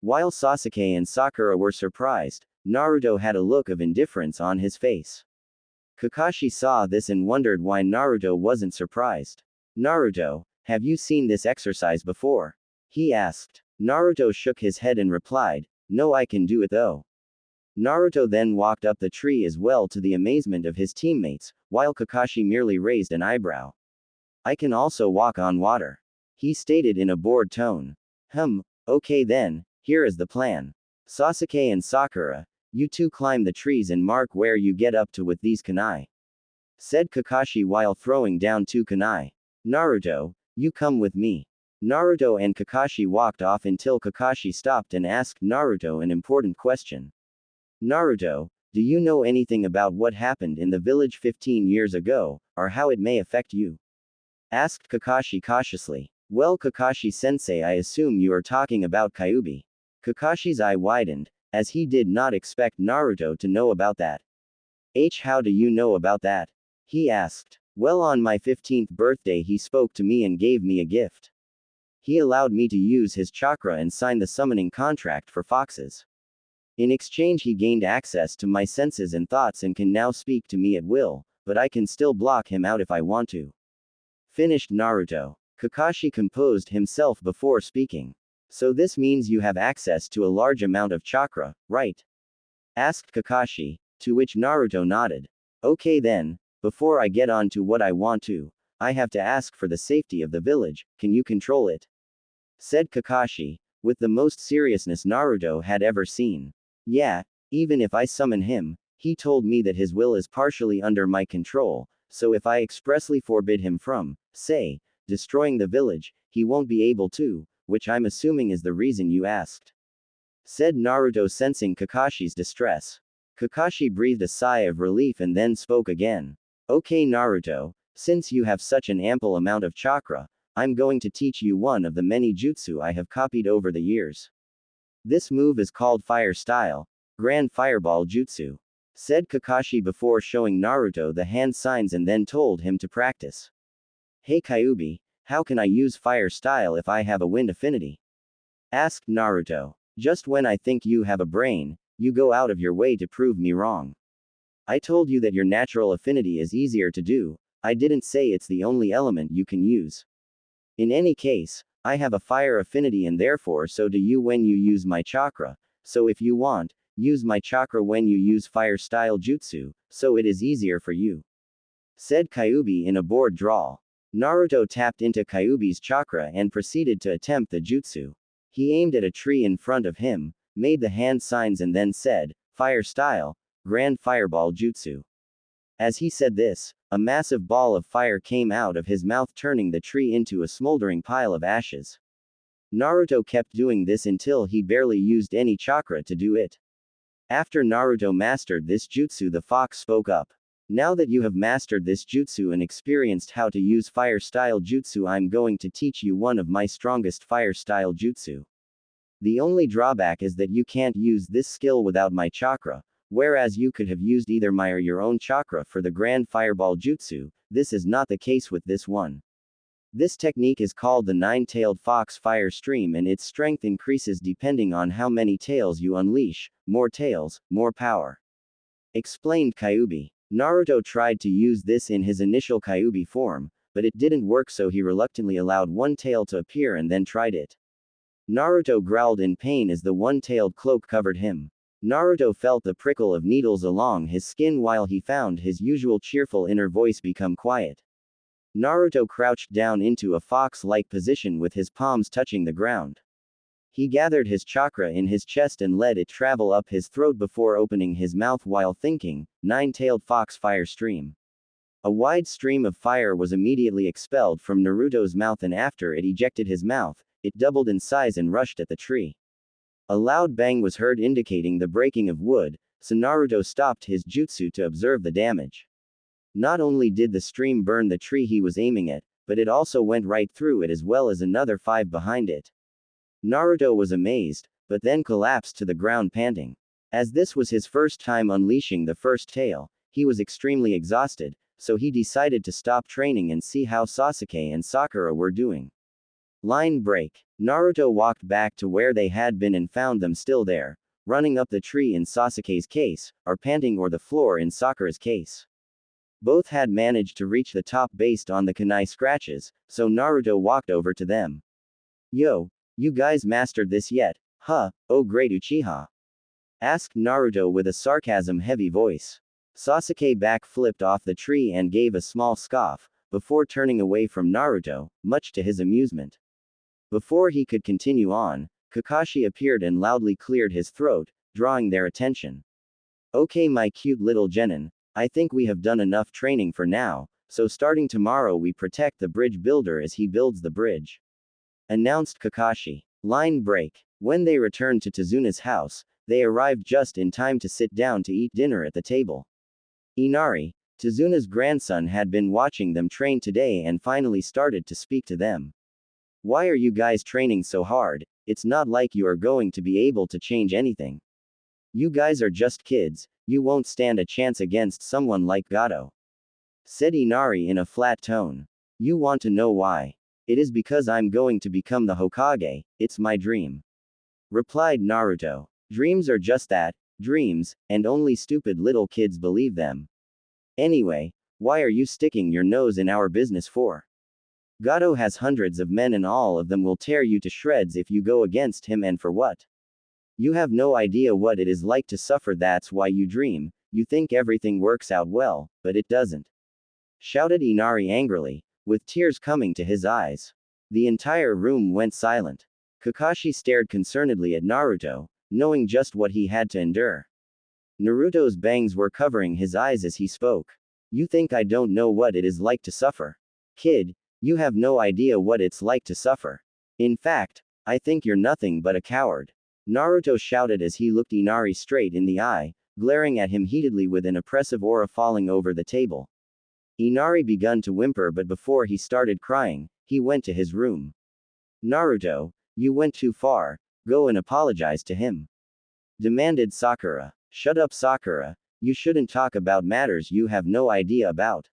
While Sasuke and Sakura were surprised, Naruto had a look of indifference on his face. Kakashi saw this and wondered why Naruto wasn't surprised. Naruto, have you seen this exercise before? He asked. Naruto shook his head and replied, no, I can do it though. Naruto then walked up the tree as well to the amazement of his teammates, while Kakashi merely raised an eyebrow. I can also walk on water. He stated in a bored tone. Okay then, here is the plan. Sasuke and Sakura, you two climb the trees and mark where you get up to with these kunai. said Kakashi while throwing down two kunai. Naruto, you come with me. Naruto and Kakashi walked off until Kakashi stopped and asked Naruto an important question. Naruto, do you know anything about what happened in the village 15 years ago, or how it may affect you? Asked Kakashi cautiously. Well, Kakashi-sensei, I assume you are talking about Kyuubi. Kakashi's eye widened, as he did not expect Naruto to know about that. How do you know about that? He asked. Well, on my 15th birthday he spoke to me and gave me a gift. He allowed me to use his chakra and sign the summoning contract for foxes. In exchange he gained access to my senses and thoughts and can now speak to me at will, but I can still block him out if I want to. Finished Naruto. Kakashi composed himself before speaking. So this means you have access to a large amount of chakra, right? Asked Kakashi, to which Naruto nodded. Okay then, before I get on to what I want to, I have to ask for the safety of the village, can you control it? Said Kakashi, with the most seriousness Naruto had ever seen. Yeah, even if I summon him, he told me that his will is partially under my control, so if I expressly forbid him from, say, destroying the village, he won't be able to, which I'm assuming is the reason you asked. Said Naruto, sensing Kakashi's distress. Kakashi breathed a sigh of relief and then spoke again. Okay Naruto, since you have such an ample amount of chakra, I'm going to teach you one of the many jutsu I have copied over the years. This move is called Fire Style, Grand Fireball Jutsu. Said Kakashi before showing Naruto the hand signs and then told him to practice. Hey Kyuubi, how can I use Fire Style if I have a wind affinity? Asked Naruto. Just when I think you have a brain, you go out of your way to prove me wrong. I told you that your natural affinity is easier to do, I didn't say it's the only element you can use. In any case, I have a fire affinity and therefore so do you when you use my chakra, so if you want, use my chakra when you use Fire Style Jutsu, so it is easier for you. Said Kyuubi in a bored drawl. Naruto tapped into Kyuubi's chakra and proceeded to attempt the jutsu. He aimed at a tree in front of him, made the hand signs and then said, Fire Style, Grand Fireball Jutsu. As he said this, a massive ball of fire came out of his mouth, turning the tree into a smoldering pile of ashes. Naruto kept doing this until he barely used any chakra to do it. After Naruto mastered this jutsu, the fox spoke up. Now that you have mastered this jutsu and experienced how to use Fire Style Jutsu, I'm going to teach you one of my strongest Fire Style Jutsu. The only drawback is that you can't use this skill without my chakra, whereas you could have used either my or your own chakra for the Grand Fireball Jutsu. This is not the case with this one. This technique is called the Nine-Tailed Fox Fire Stream and its strength increases depending on how many tails you unleash, more tails, more power. Explained Kyuubi. Naruto tried to use this in his initial Kyuubi form, but it didn't work, so he reluctantly allowed one tail to appear and then tried it. Naruto growled in pain as the one-tailed cloak covered him. Naruto felt the prickle of needles along his skin while he found his usual cheerful inner voice become quiet. Naruto crouched down into a fox-like position with his palms touching the ground. He gathered his chakra in his chest and let it travel up his throat before opening his mouth while thinking, Nine-Tailed Fox Fire Stream. A wide stream of fire was immediately expelled from Naruto's mouth, and after it ejected his mouth, it doubled in size and rushed at the tree. A loud bang was heard indicating the breaking of wood, so Naruto stopped his jutsu to observe the damage. Not only did the stream burn the tree he was aiming at, but it also went right through it as well as another 5 behind it. Naruto was amazed, but then collapsed to the ground panting. As this was his first time unleashing the first tail, he was extremely exhausted, so he decided to stop training and see how Sasuke and Sakura were doing. Line break. Naruto walked back to where they had been and found them still there, running up the tree in Sasuke's case, or panting or the floor in Sakura's case. Both had managed to reach the top based on the kunai scratches, so Naruto walked over to them. Yo, you guys mastered this yet, huh, oh great Uchiha? Asked Naruto with a sarcasm-heavy voice. Sasuke back-flipped off the tree and gave a small scoff, before turning away from Naruto, much to his amusement. Before he could continue on, Kakashi appeared and loudly cleared his throat, drawing their attention. Okay my cute little genin, I think we have done enough training for now, so starting tomorrow we protect the bridge builder as he builds the bridge," announced Kakashi. Line break. When they returned to Tazuna's house, they arrived just in time to sit down to eat dinner at the table. Inari, Tazuna's grandson, had been watching them train today and finally started to speak to them. "Why are you guys training so hard? It's not like you are going to be able to change anything. You guys are just kids, you won't stand a chance against someone like Gato," said Inari in a flat tone. "You want to know why? It is because I'm going to become the Hokage, it's my dream," replied Naruto. "Dreams are just that, dreams, and only stupid little kids believe them. Anyway, why are you sticking your nose in our business for? Gato has hundreds of men and all of them will tear you to shreds if you go against him, and for what? You have no idea what it is like to suffer, that's why you dream, you think everything works out well, but it doesn't," shouted Inari angrily, with tears coming to his eyes. The entire room went silent. Kakashi stared concernedly at Naruto, knowing just what he had to endure. Naruto's bangs were covering his eyes as he spoke. "You think I don't know what it is like to suffer? Kid, you have no idea what it's like to suffer. In fact, I think you're nothing but a coward," Naruto shouted as he looked Inari straight in the eye, glaring at him heatedly with an oppressive aura falling over the table. Inari began to whimper, but before he started crying, he went to his room. "Naruto, you went too far, go and apologize to him," demanded Sakura. "Shut up, Sakura, you shouldn't talk about matters you have no idea about,"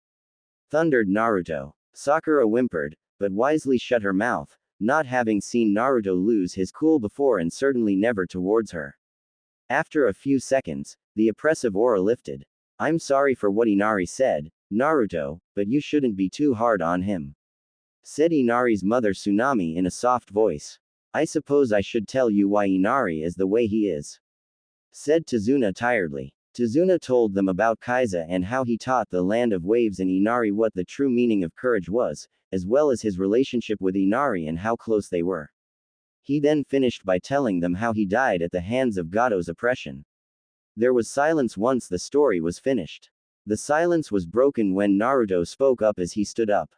thundered Naruto. Sakura whimpered, but wisely shut her mouth, not having seen Naruto lose his cool before and certainly never towards her. After a few seconds, the oppressive aura lifted. "I'm sorry for what Inari said, Naruto, but you shouldn't be too hard on him," said Inari's mother Tsunami in a soft voice. "I suppose I should tell you why Inari is the way he is," said Tazuna tiredly. Tazuna told them about Kaiza and how he taught the Land of Waves and Inari what the true meaning of courage was, as well as his relationship with Inari and how close they were. He then finished by telling them how he died at the hands of Gato's oppression. There was silence once the story was finished. The silence was broken when Naruto spoke up as he stood up.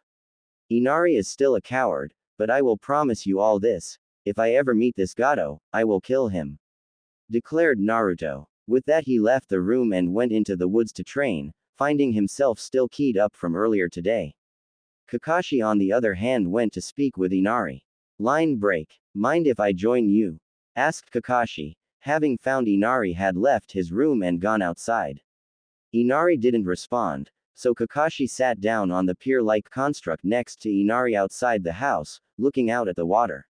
"Inari is still a coward, but I will promise you all this, if I ever meet this Gato, I will kill him," declared Naruto. With that he left the room and went into the woods to train, finding himself still keyed up from earlier today. Kakashi on the other hand went to speak with Inari. Line break. "Mind if I join you?" asked Kakashi, having found Inari had left his room and gone outside. Inari didn't respond, so Kakashi sat down on the pier-like construct next to Inari outside the house, looking out at the water.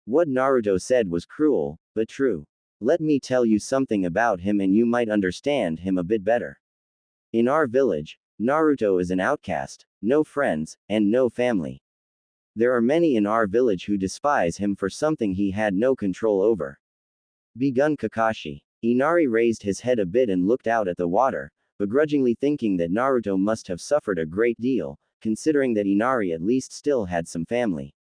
What Naruto said was cruel, but true. Let me tell you something about him and you might understand him a bit better. In our village, Naruto is an outcast, no friends, and no family. There are many in our village who despise him for something he had no control over," begun Kakashi. Inari raised his head a bit and looked out at the water, begrudgingly thinking that Naruto must have suffered a great deal, considering that Inari at least still had some family.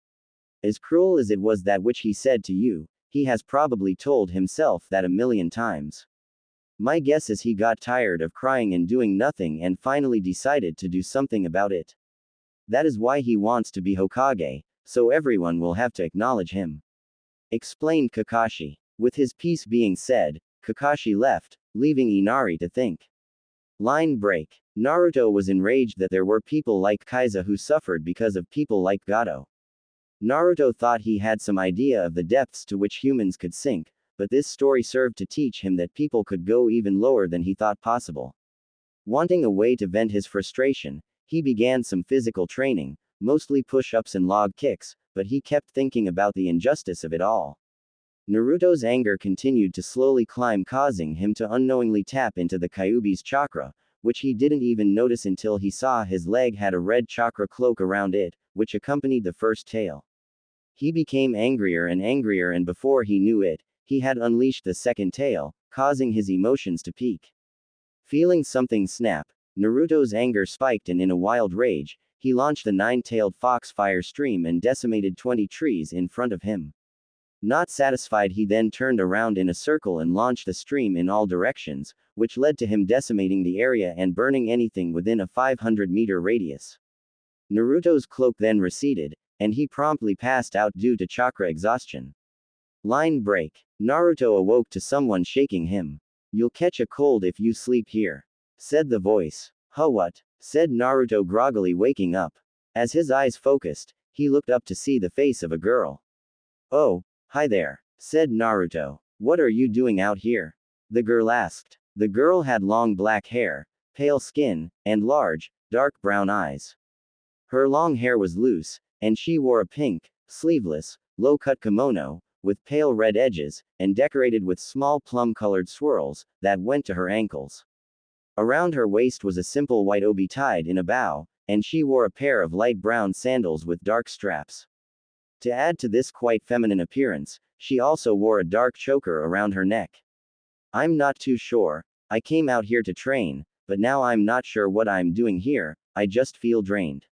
"As cruel as it was that which he said to you, he has probably told himself that a million times. My guess is he got tired of crying and doing nothing and finally decided to do something about it. That is why he wants to be Hokage, so everyone will have to acknowledge him," explained Kakashi. With his piece being said, Kakashi left, leaving Inari to think. Line break. Naruto was enraged that there were people like Kaiza who suffered because of people like Gato. Naruto thought he had some idea of the depths to which humans could sink, but this story served to teach him that people could go even lower than he thought possible. Wanting a way to vent his frustration, he began some physical training, mostly push-ups and log kicks, but he kept thinking about the injustice of it all. Naruto's anger continued to slowly climb, causing him to unknowingly tap into the Kyuubi's chakra, which he didn't even notice until he saw his leg had a red chakra cloak around it, which accompanied the first tail. He became angrier and before he knew it, he had unleashed the second tail, causing his emotions to peak. Feeling something snap, Naruto's anger spiked and in a wild rage, he launched the nine-tailed fox fire stream and decimated 20 trees in front of him. Not satisfied, he then turned around in a circle and launched a stream in all directions, which led to him decimating the area and burning anything within a 500-meter radius. Naruto's cloak then receded, and he promptly passed out due to chakra exhaustion. Line break. Naruto awoke to someone shaking him. "You'll catch a cold if you sleep here," said the voice. "Huh, what?" said Naruto groggily, waking up. As his eyes focused, he looked up to see the face of a girl. "Oh, hi there," said Naruto. "What are you doing out here?" the girl asked. The girl had long black hair, pale skin, and large, dark brown eyes. Her long hair was loose, and she wore a pink, sleeveless, low-cut kimono, with pale red edges, and decorated with small plum-colored swirls, that went to her ankles. Around her waist was a simple white obi tied in a bow, and she wore a pair of light brown sandals with dark straps. To add to this quite feminine appearance, she also wore a dark choker around her neck. "I'm not too sure. I came out here to train, but now I'm not sure what I'm doing here, I just feel drained."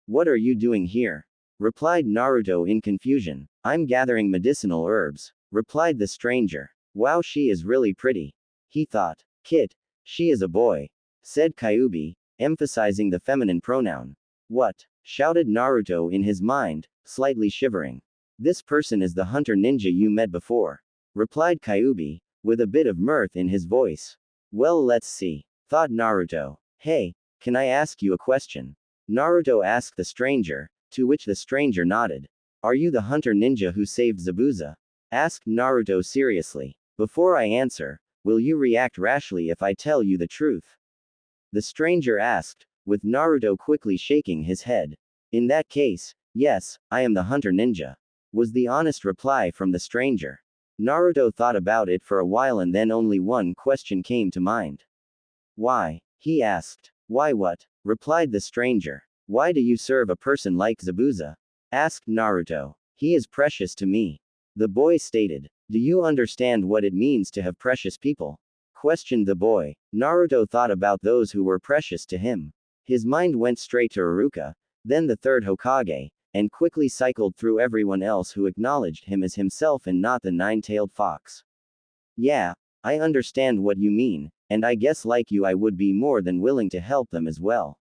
"What are you doing here?" replied Naruto in confusion. "I'm gathering medicinal herbs," replied the stranger. "Wow, she is really pretty," he thought. "Kit, she is a boy," said Kyuubi, emphasizing the feminine pronoun. "What?" shouted Naruto in his mind, slightly shivering. "This person is the hunter ninja you met before," replied Kyuubi, with a bit of mirth in his voice. "Well, let's see," thought Naruto. "Hey, can I ask you a question?" Naruto asked the stranger, to which the stranger nodded. "Are you the hunter ninja who saved Zabuza?" asked Naruto seriously. "Before I answer, will you react rashly if I tell you the truth?" the stranger asked, with Naruto quickly shaking his head. "In that case, yes, I am the hunter ninja," was the honest reply from the stranger. Naruto thought about it for a while and then only one question came to mind. "Why?" he asked. "Why what?" replied the stranger. "Why do you serve a person like Zabuza?" asked Naruto. "He is precious to me," the boy stated. "Do you understand what it means to have precious people?" questioned the boy. Naruto thought about those who were precious to him. His mind went straight to Iruka, then the third Hokage, and quickly cycled through everyone else who acknowledged him as himself and not the nine-tailed fox. "Yeah, I understand what you mean, and I guess like you I would be more than willing to help them as well,"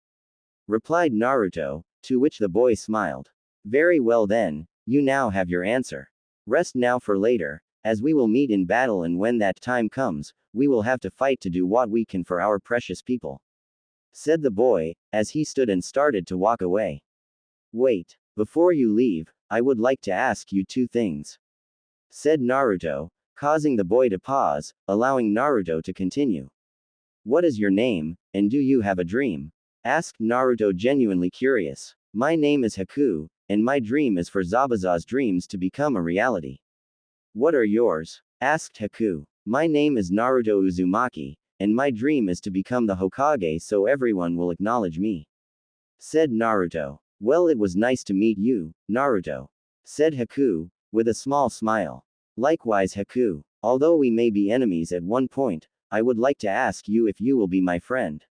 replied Naruto, to which the boy smiled. "Very well then, you now have your answer. Rest now for later, as we will meet in battle, and when that time comes, we will have to fight to do what we can for our precious people," said the boy, as he stood and started to walk away. "Wait, before you leave, I would like to ask you two things," said Naruto, causing the boy to pause, allowing Naruto to continue. "What is your name, and do you have a dream?" asked Naruto, genuinely curious. "My name is Haku, and my dream is for Zabuza's dreams to become a reality." "What are yours?" asked Haku. "My name is Naruto Uzumaki, and my dream is to become the Hokage so everyone will acknowledge me," said Naruto. "Well, it was nice to meet you, Naruto," said Haku, with a small smile. "Likewise, Haku. Although we may be enemies at one point, I would like to ask you if you will be my friend,"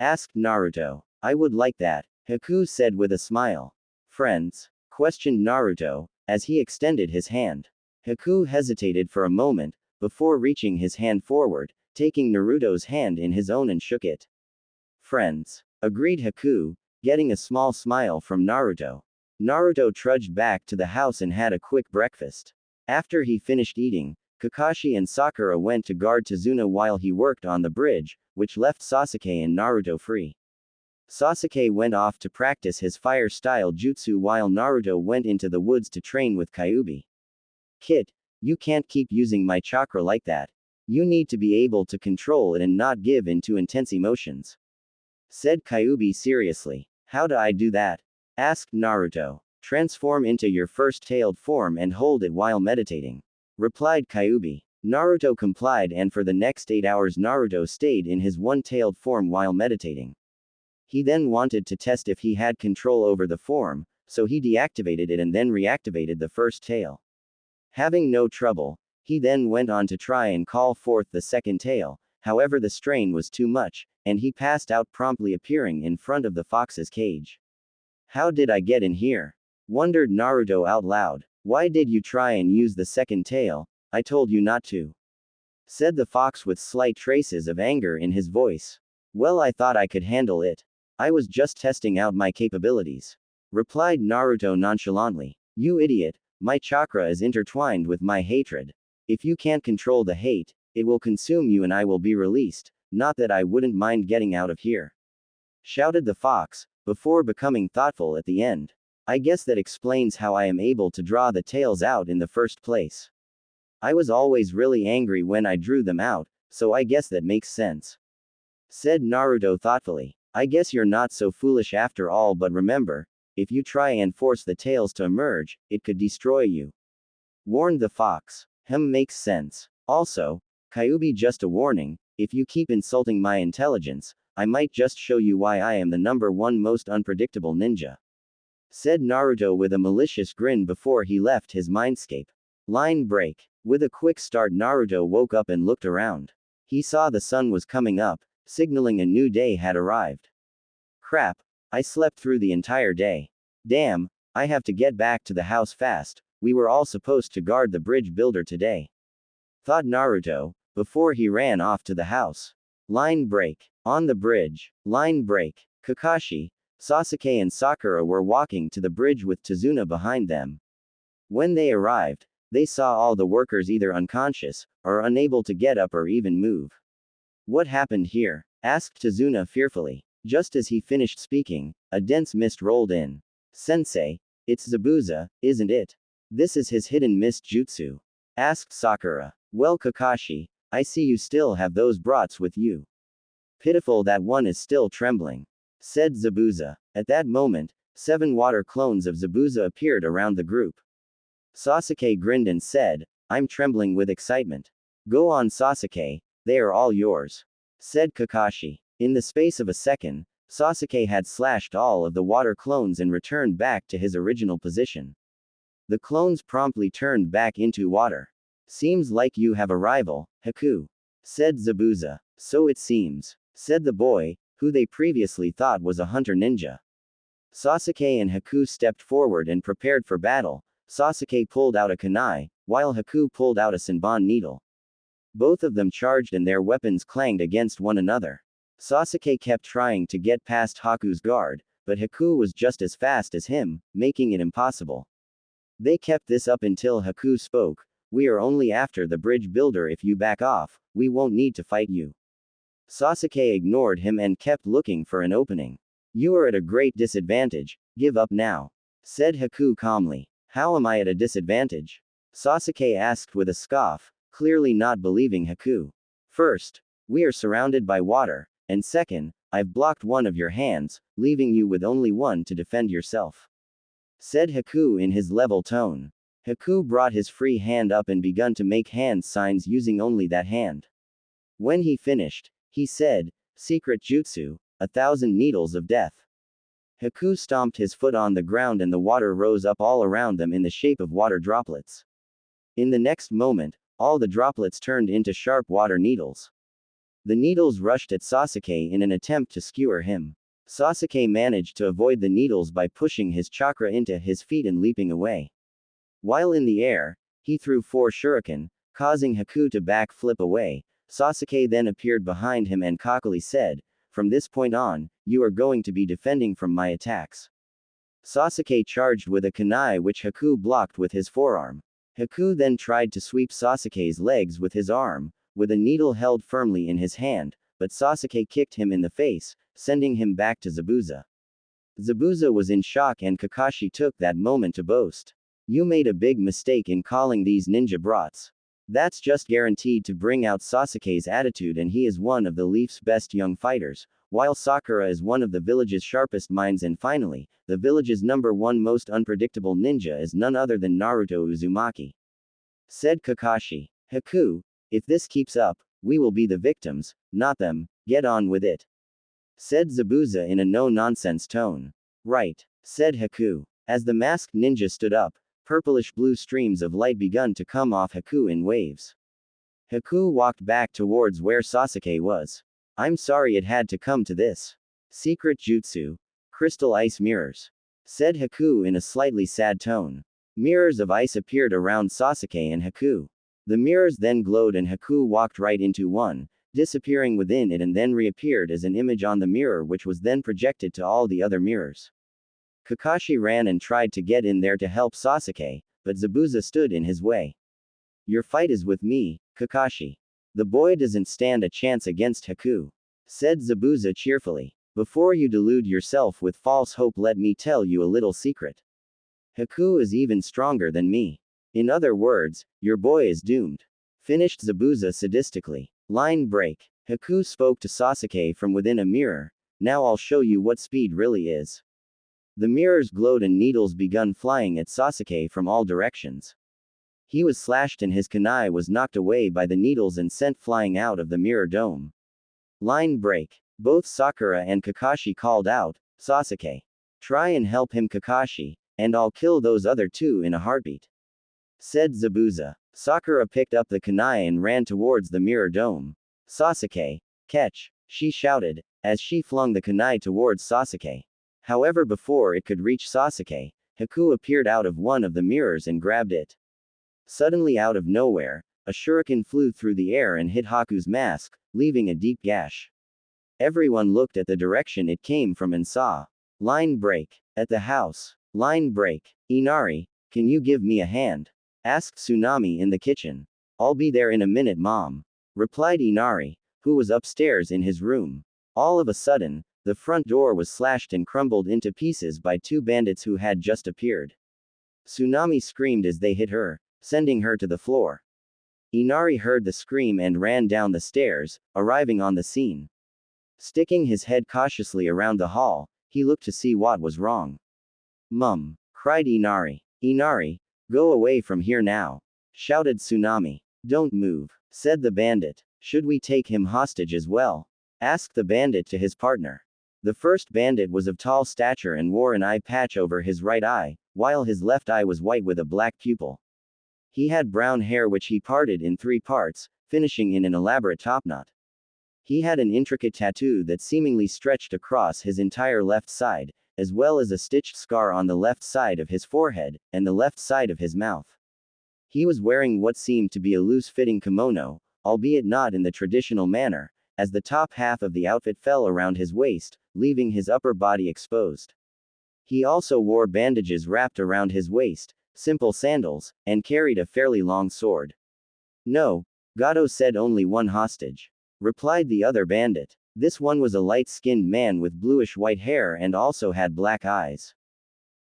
asked Naruto. "I would like that," Haku said with a smile. "Friends?" questioned Naruto, as he extended his hand. Haku hesitated for a moment, before reaching his hand forward, taking Naruto's hand in his own and shook it. "Friends," agreed Haku, getting a small smile from Naruto. Naruto trudged back to the house and had a quick breakfast. After he finished eating, Kakashi and Sakura went to guard Tazuna while he worked on the bridge, which left Sasuke and Naruto free. Sasuke went off to practice his fire-style jutsu while Naruto went into the woods to train with Kyuubi. "Kid, you can't keep using my chakra like that. You need to be able to control it and not give in to intense emotions," said Kyuubi seriously. "How do I do that?" asked Naruto. "Transform into your first-tailed form and hold it while meditating," replied Kyuubi. Naruto complied, and for the next 8 hours Naruto stayed in his one-tailed form while meditating. He then wanted to test if he had control over the form, so he deactivated it and then reactivated the first tail. Having no trouble, he then went on to try and call forth the second tail, however the strain was too much, and he passed out, promptly appearing in front of the fox's cage. "How did I get in here?" wondered Naruto out loud. Why did you try and use the second tail? I told you not to. Said the fox with slight traces of anger in his voice. Well, I thought I could handle it. I was just testing out my capabilities. Replied Naruto nonchalantly. You idiot, my chakra is intertwined with my hatred. If you can't control the hate, it will consume you and I will be released, not that I wouldn't mind getting out of here. Shouted the fox, before becoming thoughtful at the end. I guess that explains how I am able to draw the tails out in the first place. I was always really angry when I drew them out, so I guess that makes sense. Said Naruto thoughtfully. I guess you're not so foolish after all, but remember, if you try and force the tails to emerge, it could destroy you. Warned the fox. Makes sense. Also, Kyuubi, just a warning, if you keep insulting my intelligence, I might just show you why I am the #1 most unpredictable ninja. Said Naruto with a malicious grin before he left his mindscape. Line break. With a quick start, Naruto woke up and looked around. He saw the sun was coming up, signaling a new day had arrived. Crap, I slept through the entire day. Damn, I have to get back to the house fast, we were all supposed to guard the bridge builder today. Thought Naruto, before he ran off to the house. Line break. On the bridge. Line break. Kakashi, Sasuke and Sakura were walking to the bridge with Tazuna behind them. When they arrived, they saw all the workers either unconscious, or unable to get up or even move. What happened here? Asked Tazuna fearfully. Just as he finished speaking, a dense mist rolled in. Sensei, it's Zabuza, isn't it? This is his hidden mist jutsu. Asked Sakura. Well, Kakashi, I see you still have those brats with you. Pitiful that one is still trembling. Said Zabuza. At that moment, 7 water clones of Zabuza appeared around the group. Sasuke grinned and said, I'm trembling with excitement. Go on, Sasuke, they are all yours. Said Kakashi. In the space of a second, Sasuke had slashed all of the water clones and returned back to his original position. The clones promptly turned back into water. Seems like you have a rival, Haku. Said Zabuza. So it seems. Said the boy, who they previously thought was a hunter ninja. Sasuke and Haku stepped forward and prepared for battle. Sasuke pulled out a kunai, while Haku pulled out a senbon needle. Both of them charged and their weapons clanged against one another. Sasuke kept trying to get past Haku's guard, but Haku was just as fast as him, making it impossible. They kept this up until Haku spoke. We are only after the bridge builder. If you back off, we won't need to fight you. Sasuke ignored him and kept looking for an opening. You are at a great disadvantage, give up now. Said Haku calmly. How am I at a disadvantage? Sasuke asked with a scoff, clearly not believing Haku. First, we are surrounded by water, and second, I've blocked one of your hands, leaving you with only one to defend yourself. Said Haku in his level tone. Haku brought his free hand up and begun to make hand signs using only that hand. When he finished, he said, Secret Jutsu, 1,000 needles of death. Haku stomped his foot on the ground and the water rose up all around them in the shape of water droplets. In the next moment, all the droplets turned into sharp water needles. The needles rushed at Sasuke in an attempt to skewer him. Sasuke managed to avoid the needles by pushing his chakra into his feet and leaping away. While in the air, he threw 4 shuriken, causing Haku to backflip away. Sasuke then appeared behind him and cockily said, From this point on, you are going to be defending from my attacks. Sasuke charged with a kunai which Haku blocked with his forearm. Haku then tried to sweep Sasuke's legs with his arm, with a needle held firmly in his hand, but Sasuke kicked him in the face, sending him back to Zabuza. Zabuza was in shock and Kakashi took that moment to boast. You made a big mistake in calling these ninja brats. That's just guaranteed to bring out Sasuke's attitude, and he is one of the Leaf's best young fighters, while Sakura is one of the village's sharpest minds, and finally, the village's #1 most unpredictable ninja is none other than Naruto Uzumaki. Said Kakashi. Haku, if this keeps up, we will be the victims, not them, get on with it. Said Zabuza in a no-nonsense tone. Right. Said Haku. As the masked ninja stood up, purplish-blue streams of light begun to come off Haku in waves. Haku walked back towards where Sasuke was. I'm sorry it had to come to this. Secret Jutsu. Crystal Ice Mirrors. Said Haku in a slightly sad tone. Mirrors of ice appeared around Sasuke and Haku. The mirrors then glowed and Haku walked right into one, disappearing within it and then reappeared as an image on the mirror which was then projected to all the other mirrors. Kakashi ran and tried to get in there to help Sasuke, but Zabuza stood in his way. Your fight is with me, Kakashi. The boy doesn't stand a chance against Haku, said Zabuza cheerfully. Before you delude yourself with false hope, let me tell you a little secret. Haku is even stronger than me. In other words, your boy is doomed. Finished Zabuza sadistically. Line break. Haku spoke to Sasuke from within a mirror. Now I'll show you what speed really is. The mirrors glowed and needles begun flying at Sasuke from all directions. He was slashed and his kunai was knocked away by the needles and sent flying out of the mirror dome. Line break. Both Sakura and Kakashi called out, Sasuke. Try and help him, Kakashi, and I'll kill those other two in a heartbeat, said Zabuza. Sakura picked up the kunai and ran towards the mirror dome. Sasuke, catch, she shouted, as she flung the kunai towards Sasuke. However, before it could reach Sasuke, Haku appeared out of one of the mirrors and grabbed it. Suddenly, out of nowhere, a shuriken flew through the air and hit Haku's mask, leaving a deep gash. Everyone looked at the direction it came from and saw. Line break. At the house. Line break. Inari, can you give me a hand? Asked Tsunami in the kitchen. I'll be there in a minute, Mom, replied Inari, who was upstairs in his room. All of a sudden, the front door was slashed and crumbled into pieces by two bandits who had just appeared. Tsunami screamed as they hit her, sending her to the floor. Inari heard the scream and ran down the stairs, arriving on the scene. Sticking his head cautiously around the hall, he looked to see what was wrong. Mum, cried Inari. Inari, go away from here now, shouted Tsunami. Don't move, said the bandit. Should we take him hostage as well? Asked the bandit to his partner. The first bandit was of tall stature and wore an eye patch over his right eye, while his left eye was white with a black pupil. He had brown hair which he parted in 3 parts, finishing in an elaborate topknot. He had an intricate tattoo that seemingly stretched across his entire left side, as well as a stitched scar on the left side of his forehead, and the left side of his mouth. He was wearing what seemed to be a loose-fitting kimono, albeit not in the traditional manner, as the top half of the outfit fell around his waist, leaving his upper body exposed. He also wore bandages wrapped around his waist, simple sandals, and carried a fairly long sword. No, Gato said, only one hostage, replied the other bandit. This one was a light-skinned man with bluish-white hair and also had black eyes.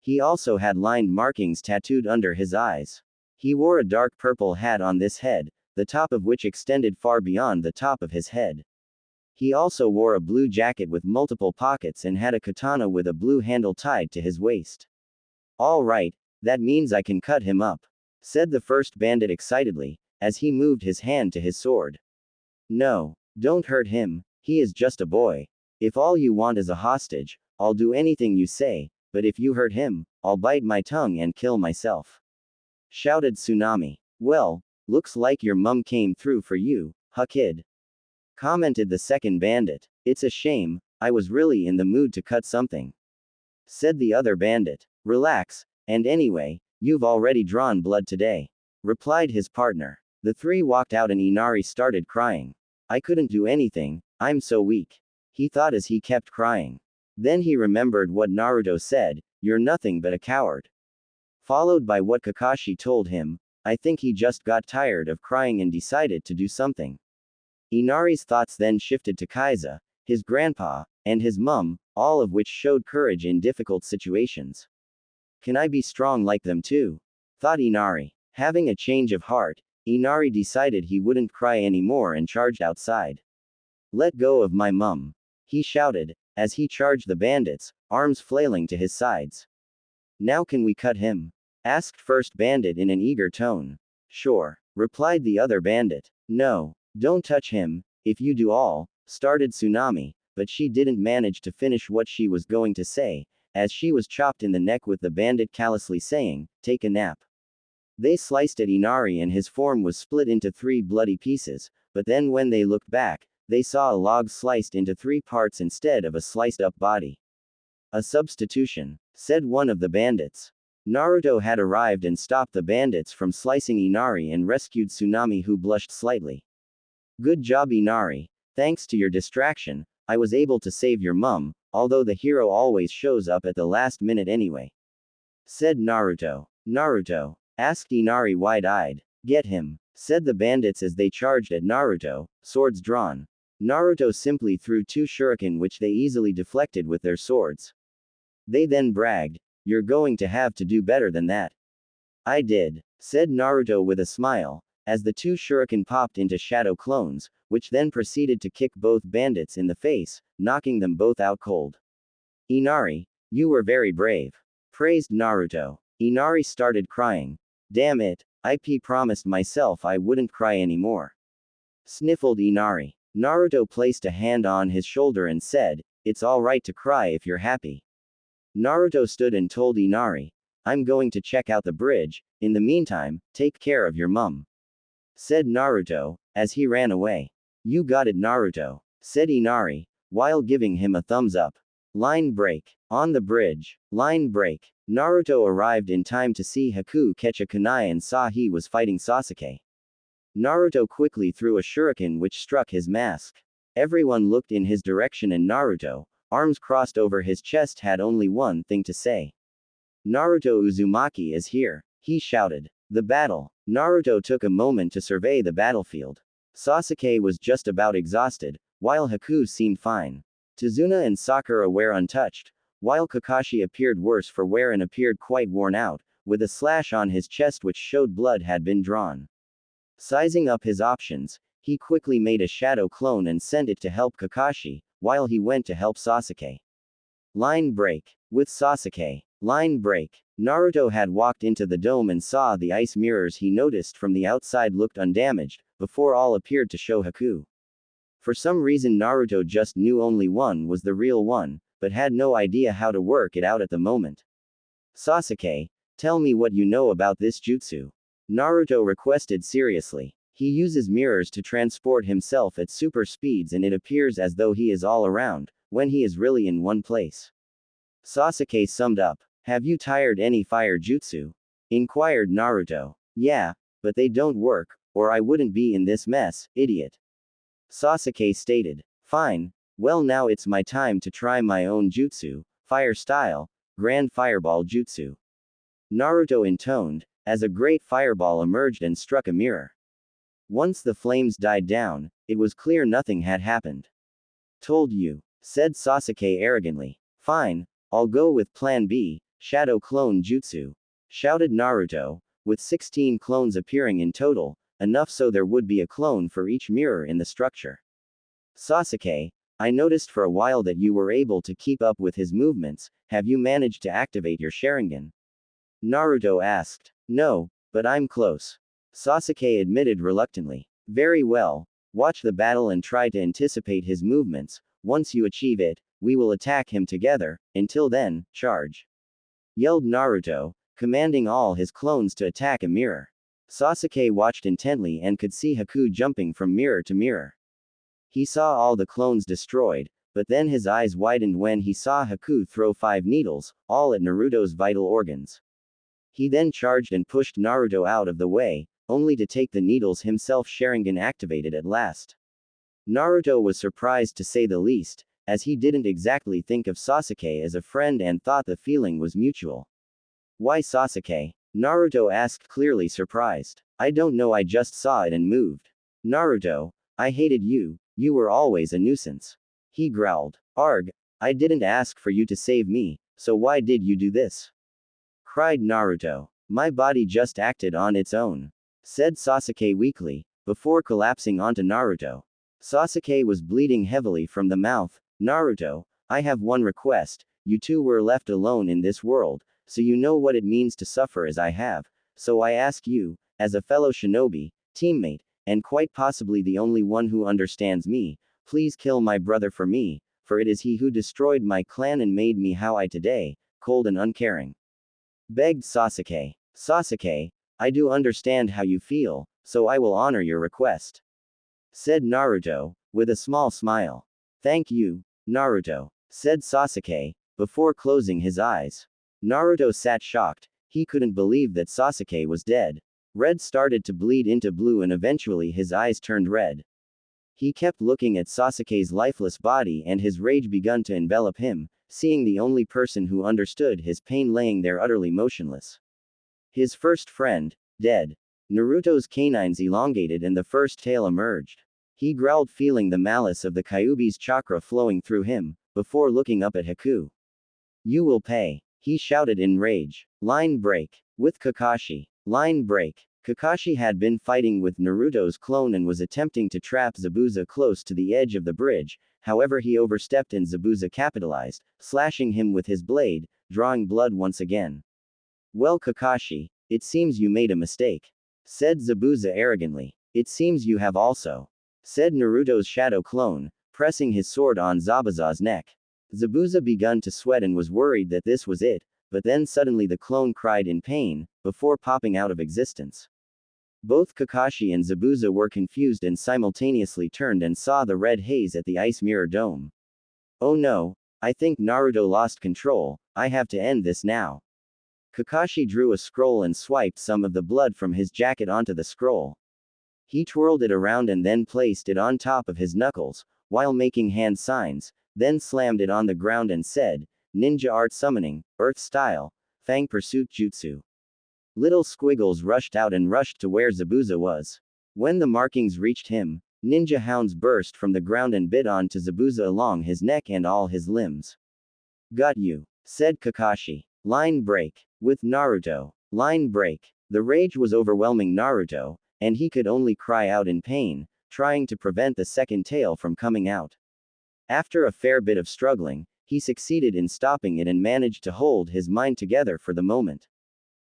He also had lined markings tattooed under his eyes. He wore a dark purple hat on this head, the top of which extended far beyond the top of his head. He also wore a blue jacket with multiple pockets and had a katana with a blue handle tied to his waist. All right, that means I can cut him up, said the first bandit excitedly, as he moved his hand to his sword. No, don't hurt him, he is just a boy. If all you want is a hostage, I'll do anything you say, but if you hurt him, I'll bite my tongue and kill myself, shouted Tsunami. Well, looks like your mum came through for you, huh kid? Commented the second bandit. It's a shame, I was really in the mood to cut something, said the other bandit. Relax, and anyway, you've already drawn blood today, replied his partner. The three walked out and Inari started crying. I couldn't do anything, I'm so weak, he thought as he kept crying. Then he remembered what Naruto said, you're nothing but a coward. Followed by what Kakashi told him. I think he just got tired of crying and decided to do something. Inari's thoughts then shifted to Kaiza, his grandpa, and his mum, all of which showed courage in difficult situations. Can I be strong like them too? Thought Inari. Having a change of heart, Inari decided he wouldn't cry anymore and charged outside. Let go of my mum, he shouted, as he charged the bandits, arms flailing to his sides. Now can we cut him? Asked first bandit in an eager tone. Sure, replied the other bandit. No, don't touch him, if you do all, started Tsunami, but she didn't manage to finish what she was going to say, as she was chopped in the neck with the bandit callously saying, take a nap. They sliced at Inari and his form was split into 3 bloody pieces, but then when they looked back, they saw a log sliced into 3 parts instead of a sliced up body. A substitution, said one of the bandits. Naruto had arrived and stopped the bandits from slicing Inari and rescued Tsunami, who blushed slightly. Good job, Inari. Thanks to your distraction, I was able to save your mum, although the hero always shows up at the last minute anyway, said Naruto. Naruto? Asked Inari wide-eyed. Get him, said the bandits as they charged at Naruto, swords drawn. Naruto simply threw 2 shuriken which they easily deflected with their swords. They then bragged, "You're going to have to do better than that." "I did," said Naruto with a smile, as the 2 shuriken popped into shadow clones, which then proceeded to kick both bandits in the face, knocking them both out cold. "Inari, you were very brave," praised Naruto. Inari started crying. "Damn it, I promised myself I wouldn't cry anymore," sniffled Inari. Naruto placed a hand on his shoulder and said, "It's alright to cry if you're happy." Naruto stood and told Inari, "I'm going to check out the bridge, in the meantime, take care of your mum," said Naruto, as he ran away. "You got it, Naruto," said Inari, while giving him a thumbs up. Line break. On the bridge. Line break. Naruto arrived in time to see Haku catch a kunai and saw he was fighting Sasuke. Naruto quickly threw a shuriken which struck his mask. Everyone looked in his direction and Naruto, arms crossed over his chest, had only one thing to say. "Naruto Uzumaki is here," he shouted. The battle. Naruto took a moment to survey the battlefield. Sasuke was just about exhausted, while Haku seemed fine. Tazuna and Sakura were untouched, while Kakashi appeared worse for wear and appeared quite worn out, with a slash on his chest which showed blood had been drawn. Sizing up his options, he quickly made a shadow clone and sent it to help Kakashi, while he went to help Sasuke. Line break. With Sasuke. Line break. Naruto had walked into the dome and saw the ice mirrors he noticed from the outside looked undamaged, before all appeared to show Haku. For some reason Naruto just knew only one was the real one, but had no idea how to work it out at the moment. "Sasuke, tell me what you know about this jutsu," Naruto requested seriously. "He uses mirrors to transport himself at super speeds and it appears as though he is all around, when he is really in one place." Sasuke summed up. "Have you tried any fire jutsu?" inquired Naruto. "Yeah, but they don't work, or I wouldn't be in this mess, idiot," Sasuke stated. "Fine, well now it's my time to try my own jutsu, fire style, Grand Fireball Jutsu," Naruto intoned, as a great fireball emerged and struck a mirror. Once the flames died down, it was clear nothing had happened. "Told you," said Sasuke arrogantly. "Fine, I'll go with Plan B, Shadow Clone Jutsu," shouted Naruto, with 16 clones appearing in total, enough so there would be a clone for each mirror in the structure. "Sasuke, I noticed for a while that you were able to keep up with his movements, have you managed to activate your Sharingan?" Naruto asked. "No, but I'm close," Sasuke admitted reluctantly. "Very well, watch the battle and try to anticipate his movements. Once you achieve it, we will attack him together. Until then, charge!" yelled Naruto, commanding all his clones to attack a mirror. Sasuke watched intently and could see Haku jumping from mirror to mirror. He saw all the clones destroyed, but then his eyes widened when he saw Haku throw 5 needles, all at Naruto's vital organs. He then charged and pushed Naruto out of the way, only to take the needles himself. Sharingan activated at last. Naruto was surprised to say the least, as he didn't exactly think of Sasuke as a friend and thought the feeling was mutual. "Why Sasuke?" Naruto asked, clearly surprised. "I don't know, I just saw it and moved." "Naruto, I hated you, you were always a nuisance," he growled. "Arg, I didn't ask for you to save me, so why did you do this?" cried Naruto. "My body just acted on its own," said Sasuke weakly, before collapsing onto Naruto. Sasuke was bleeding heavily from the mouth. "Naruto, I have one request. You two were left alone in this world, so you know what it means to suffer as I have, so I ask you, as a fellow shinobi, teammate, and quite possibly the only one who understands me, please kill my brother for me, for it is he who destroyed my clan and made me how I today, cold and uncaring," begged Sasuke. "Sasuke, I do understand how you feel, so I will honor your request," said Naruto, with a small smile. "Thank you, Naruto," said Sasuke, before closing his eyes. Naruto sat shocked. He couldn't believe that Sasuke was dead. Red started to bleed into blue and eventually his eyes turned red. He kept looking at Sasuke's lifeless body and his rage began to envelop him, seeing the only person who understood his pain laying there utterly motionless. His first friend, dead. Naruto's canines elongated and the first tail emerged. He growled, feeling the malice of the Kyuubi's chakra flowing through him, before looking up at Haku. You will pay. He shouted in rage. Line break. With Kakashi. Line break. Kakashi had been fighting with Naruto's clone and was attempting to trap Zabuza close to the edge of the bridge, however he overstepped and Zabuza capitalized, slashing him with his blade, drawing blood once again. Well, Kakashi, it seems you made a mistake, said Zabuza arrogantly. It seems you have also, said Naruto's shadow clone, pressing his sword on Zabuza's neck. Zabuza began to sweat and was worried that this was it, but then suddenly the clone cried in pain, before popping out of existence. Both Kakashi and Zabuza were confused and simultaneously turned and saw the red haze at the ice mirror dome. Oh no, I think Naruto lost control, I have to end this now. Kakashi drew a scroll and swiped some of the blood from his jacket onto the scroll. He twirled it around and then placed it on top of his knuckles, while making hand signs, then slammed it on the ground and said, Ninja art summoning, earth style, Fang pursuit jutsu. Little squiggles rushed out and rushed to where Zabuza was. When the markings reached him, ninja hounds burst from the ground and bit on to Zabuza along his neck and all his limbs. Got you, said Kakashi. Line break. With Naruto. Line break. The rage was overwhelming Naruto, and he could only cry out in pain, trying to prevent the second tail from coming out. After a fair bit of struggling, he succeeded in stopping it and managed to hold his mind together for the moment.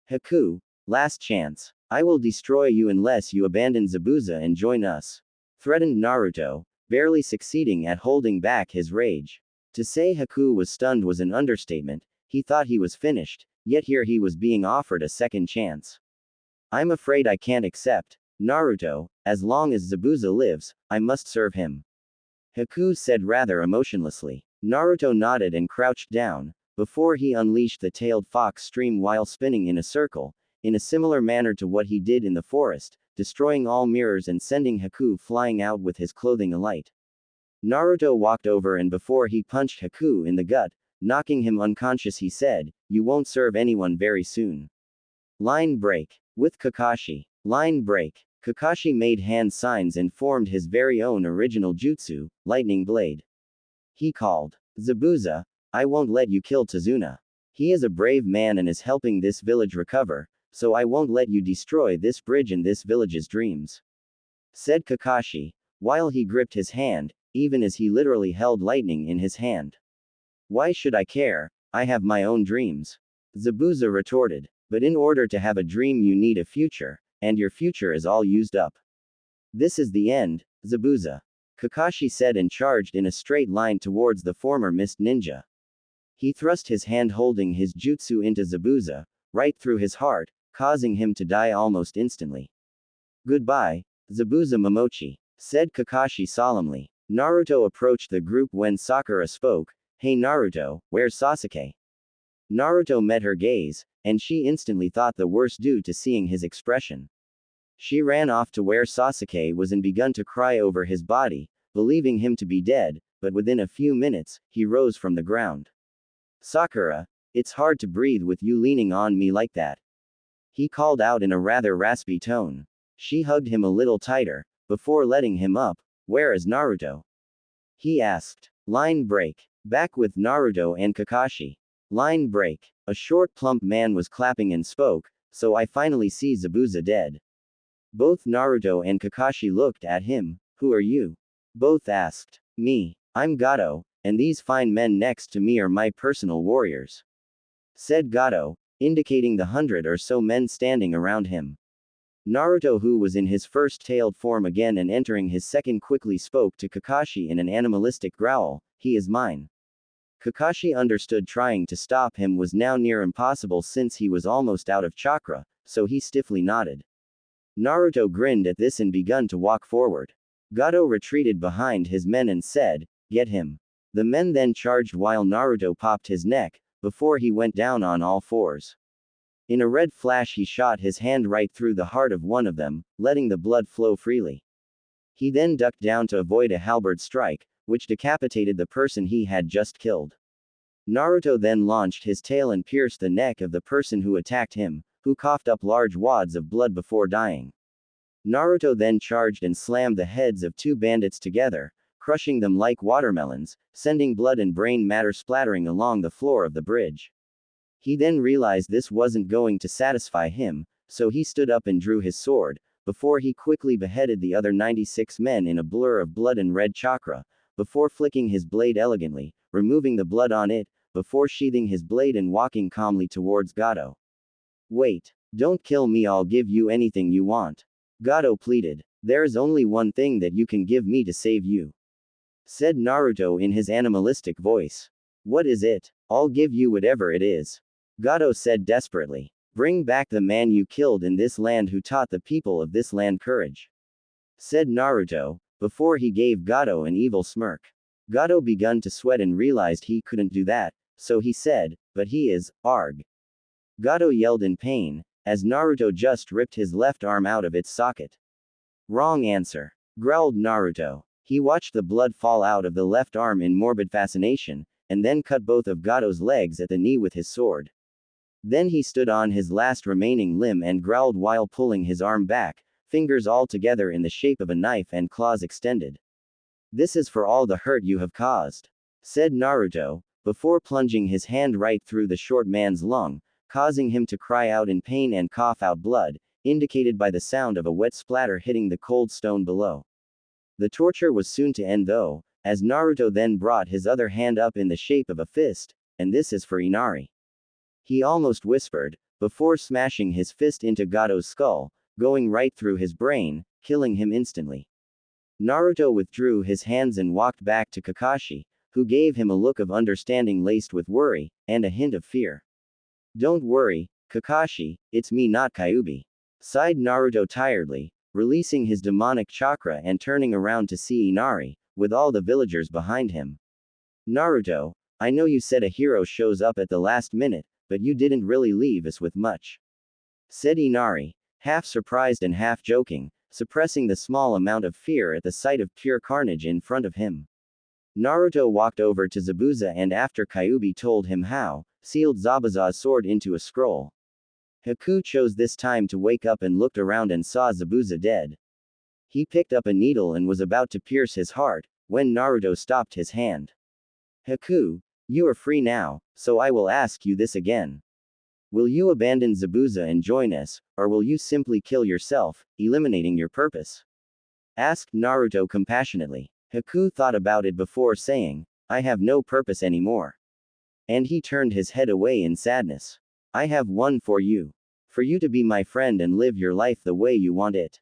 Haku, last chance. I will destroy you unless you abandon Zabuza and join us, threatened Naruto, barely succeeding at holding back his rage. To say Haku was stunned was an understatement. He thought he was finished, yet here he was being offered a second chance. I'm afraid I can't accept, Naruto, as long as Zabuza lives, I must serve him. Haku said rather emotionlessly. Naruto nodded and crouched down, before he unleashed the tailed fox stream while spinning in a circle, in a similar manner to what he did in the forest, destroying all mirrors and sending Haku flying out with his clothing alight. Naruto walked over and before he punched Haku in the gut, knocking him unconscious, he said, You won't serve anyone very soon. Line break. With Kakashi. Line break. Kakashi made hand signs and formed his very own original jutsu, Lightning Blade. He called, Zabuza, I won't let you kill Tazuna. He is a brave man and is helping this village recover, so I won't let you destroy this bridge and this village's dreams, said Kakashi, while he gripped his hand, even as he literally held lightning in his hand. Why should I care? I have my own dreams, Zabuza retorted. But in order to have a dream you need a future, and your future is all used up. This is the end, Zabuza, Kakashi said and charged in a straight line towards the former mist ninja. He thrust his hand holding his jutsu into Zabuza, right through his heart, causing him to die almost instantly. Goodbye, Zabuza Momochi, said Kakashi solemnly. Naruto approached the group when Sakura spoke, Hey Naruto, where's Sasuke? Naruto met her gaze, and she instantly thought the worst due to seeing his expression. She ran off to where Sasuke was and began to cry over his body, believing him to be dead, but within a few minutes, he rose from the ground. Sakura, it's hard to breathe with you leaning on me like that, he called out in a rather raspy tone. She hugged him a little tighter, before letting him up. Where is Naruto? He asked. Line break. Back with Naruto and Kakashi. Line break. A short plump man was clapping and spoke, so I finally see Zabuza dead. Both Naruto and Kakashi looked at him. Who are you? Both asked. Me. I'm Gato, and these fine men next to me are my personal warriors, said Gato, indicating the 100 or so men standing around him. Naruto, who was in his first tailed form again and entering his second, quickly spoke to Kakashi in an animalistic growl, He is mine. Kakashi understood trying to stop him was now near impossible since he was almost out of chakra, so he stiffly nodded. Naruto grinned at this and began to walk forward. Gato retreated behind his men and said, Get him. The men then charged while Naruto popped his neck, before he went down on all fours. In a red flash he shot his hand right through the heart of one of them, letting the blood flow freely. He then ducked down to avoid a halberd strike, which decapitated the person he had just killed. Naruto then launched his tail and pierced the neck of the person who attacked him, who coughed up large wads of blood before dying. Naruto then charged and slammed the heads of two bandits together, crushing them like watermelons, sending blood and brain matter splattering along the floor of the bridge. He then realized this wasn't going to satisfy him, so he stood up and drew his sword, before he quickly beheaded the other 96 men in a blur of blood and red chakra, before flicking his blade elegantly, removing the blood on it, before sheathing his blade and walking calmly towards Gato. Wait. Don't kill me, I'll give you anything you want. Gato pleaded. There is only one thing that you can give me to save you, said Naruto in his animalistic voice. What is it? I'll give you whatever it is, Gato said desperately. Bring back the man you killed in this land who taught the people of this land courage, said Naruto, before he gave Gato an evil smirk. Gato begun to sweat and realized he couldn't do that, so he said, but he is, arg. Gato yelled in pain, as Naruto just ripped his left arm out of its socket. Wrong answer, growled Naruto. He watched the blood fall out of the left arm in morbid fascination, and then cut both of Gato's legs at the knee with his sword. Then he stood on his last remaining limb and growled while pulling his arm back, fingers all together in the shape of a knife and claws extended. This is for all the hurt you have caused, said Naruto, before plunging his hand right through the short man's lung, causing him to cry out in pain and cough out blood, indicated by the sound of a wet splatter hitting the cold stone below. The torture was soon to end though, as Naruto then brought his other hand up in the shape of a fist, and this is for Inari, he almost whispered, before smashing his fist into Gato's skull, going right through his brain, killing him instantly. Naruto withdrew his hands and walked back to Kakashi, who gave him a look of understanding laced with worry, and a hint of fear. Don't worry, Kakashi, it's me, not Kyuubi, sighed Naruto tiredly, releasing his demonic chakra and turning around to see Inari, with all the villagers behind him. Naruto, I know you said a hero shows up at the last minute, but you didn't really leave us with much, said Inari, half surprised and half joking, suppressing the small amount of fear at the sight of pure carnage in front of him. Naruto walked over to Zabuza and after Kyuubi told him how, sealed Zabuza's sword into a scroll. Haku chose this time to wake up and looked around and saw Zabuza dead. He picked up a needle and was about to pierce his heart, when Naruto stopped his hand. Haku, you are free now, so I will ask you this again. Will you abandon Zabuza and join us, or will you simply kill yourself, eliminating your purpose? Asked Naruto compassionately. Haku thought about it before saying, I have no purpose anymore. And he turned his head away in sadness. I have one for you. For you to be my friend and live your life the way you want it,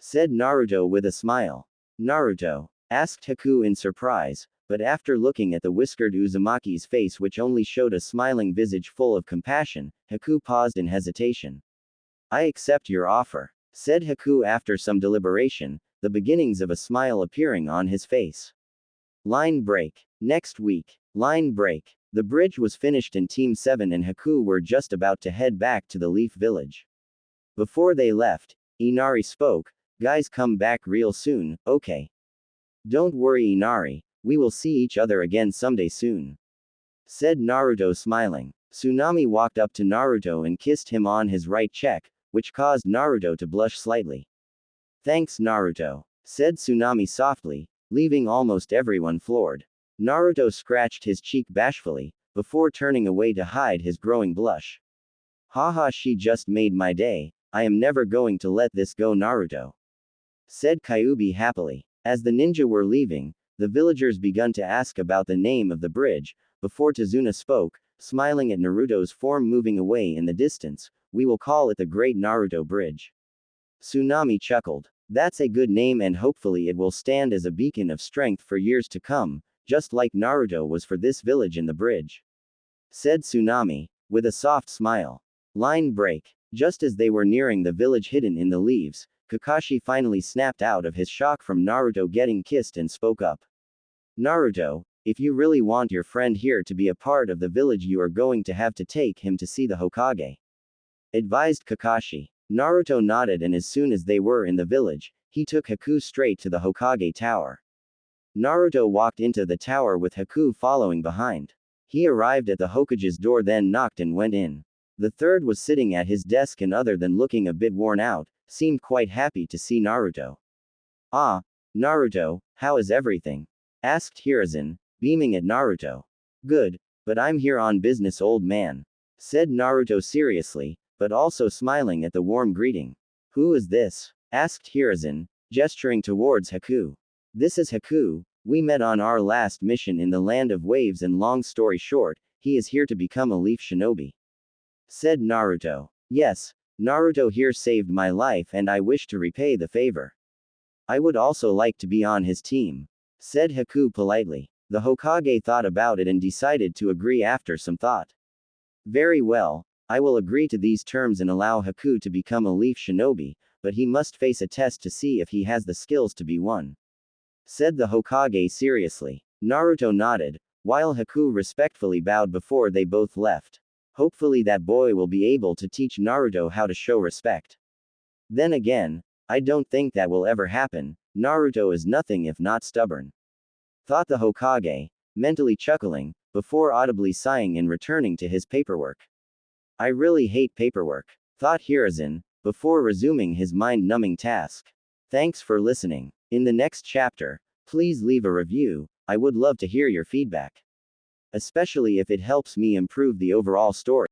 said Naruto with a smile. Naruto? Asked Haku in surprise, but after looking at the whiskered Uzumaki's face which only showed a smiling visage full of compassion, Haku paused in hesitation. I accept your offer, said Haku after some deliberation, the beginnings of a smile appearing on his face. Line break. Next week. Line break. The bridge was finished and Team 7 and Haku were just about to head back to the Leaf Village. Before they left, Inari spoke, guys come back real soon, okay? Don't worry Inari, we will see each other again someday soon, said Naruto smiling. Tsunami walked up to Naruto and kissed him on his right cheek, which caused Naruto to blush slightly. Thanks Naruto, said Tsunami softly, leaving almost everyone floored. Naruto scratched his cheek bashfully, before turning away to hide his growing blush. Haha, she just made my day, I am never going to let this go Naruto, said Kyuubi happily. As the ninja were leaving, the villagers begun to ask about the name of the bridge, before Tazuna spoke, smiling at Naruto's form moving away in the distance, we will call it the Great Naruto Bridge. Tsunami chuckled. That's a good name and hopefully it will stand as a beacon of strength for years to come, just like Naruto was for this village in the bridge, said Tsunami, with a soft smile. Line break. Just as they were nearing the village hidden in the leaves, Kakashi finally snapped out of his shock from Naruto getting kissed and spoke up. Naruto, if you really want your friend here to be a part of the village you are going to have to take him to see the Hokage. advised Kakashi. Naruto nodded, and as soon as they were in the village, he took Haku straight to the Hokage tower. Naruto walked into the tower with Haku following behind. He arrived at the Hokage's door, then knocked and went in. The third was sitting at his desk, and other than looking a bit worn out, seemed quite happy to see Naruto. "Ah, Naruto, how is everything?" asked Hiruzen, beaming at Naruto. "Good, but I'm here on business, old man," said Naruto seriously, but also smiling at the warm greeting. "Who is this?" asked Hiruzen, gesturing towards Haku. "This is Haku. We met on our last mission in the Land of Waves, and long story short, he is here to become a leaf shinobi," said Naruto. "Yes, Naruto here saved my life, and I wish to repay the favor. I would also like to be on his team," said Haku politely. The Hokage thought about it and decided to agree after some thought. "Very well, I will agree to these terms and allow Haku to become a leaf shinobi, but he must face a test to see if he has the skills to be one," said the Hokage seriously. Naruto nodded, while Haku respectfully bowed before they both left. Hopefully that boy will be able to teach Naruto how to show respect. Then again, I don't think that will ever happen. Naruto is nothing if not stubborn, thought the Hokage, mentally chuckling, before audibly sighing and returning to his paperwork. "I really hate paperwork," thought Hiruzen, before resuming his mind-numbing task. Thanks for listening. In the next chapter, please leave a review. I would love to hear your feedback, especially if it helps me improve the overall story.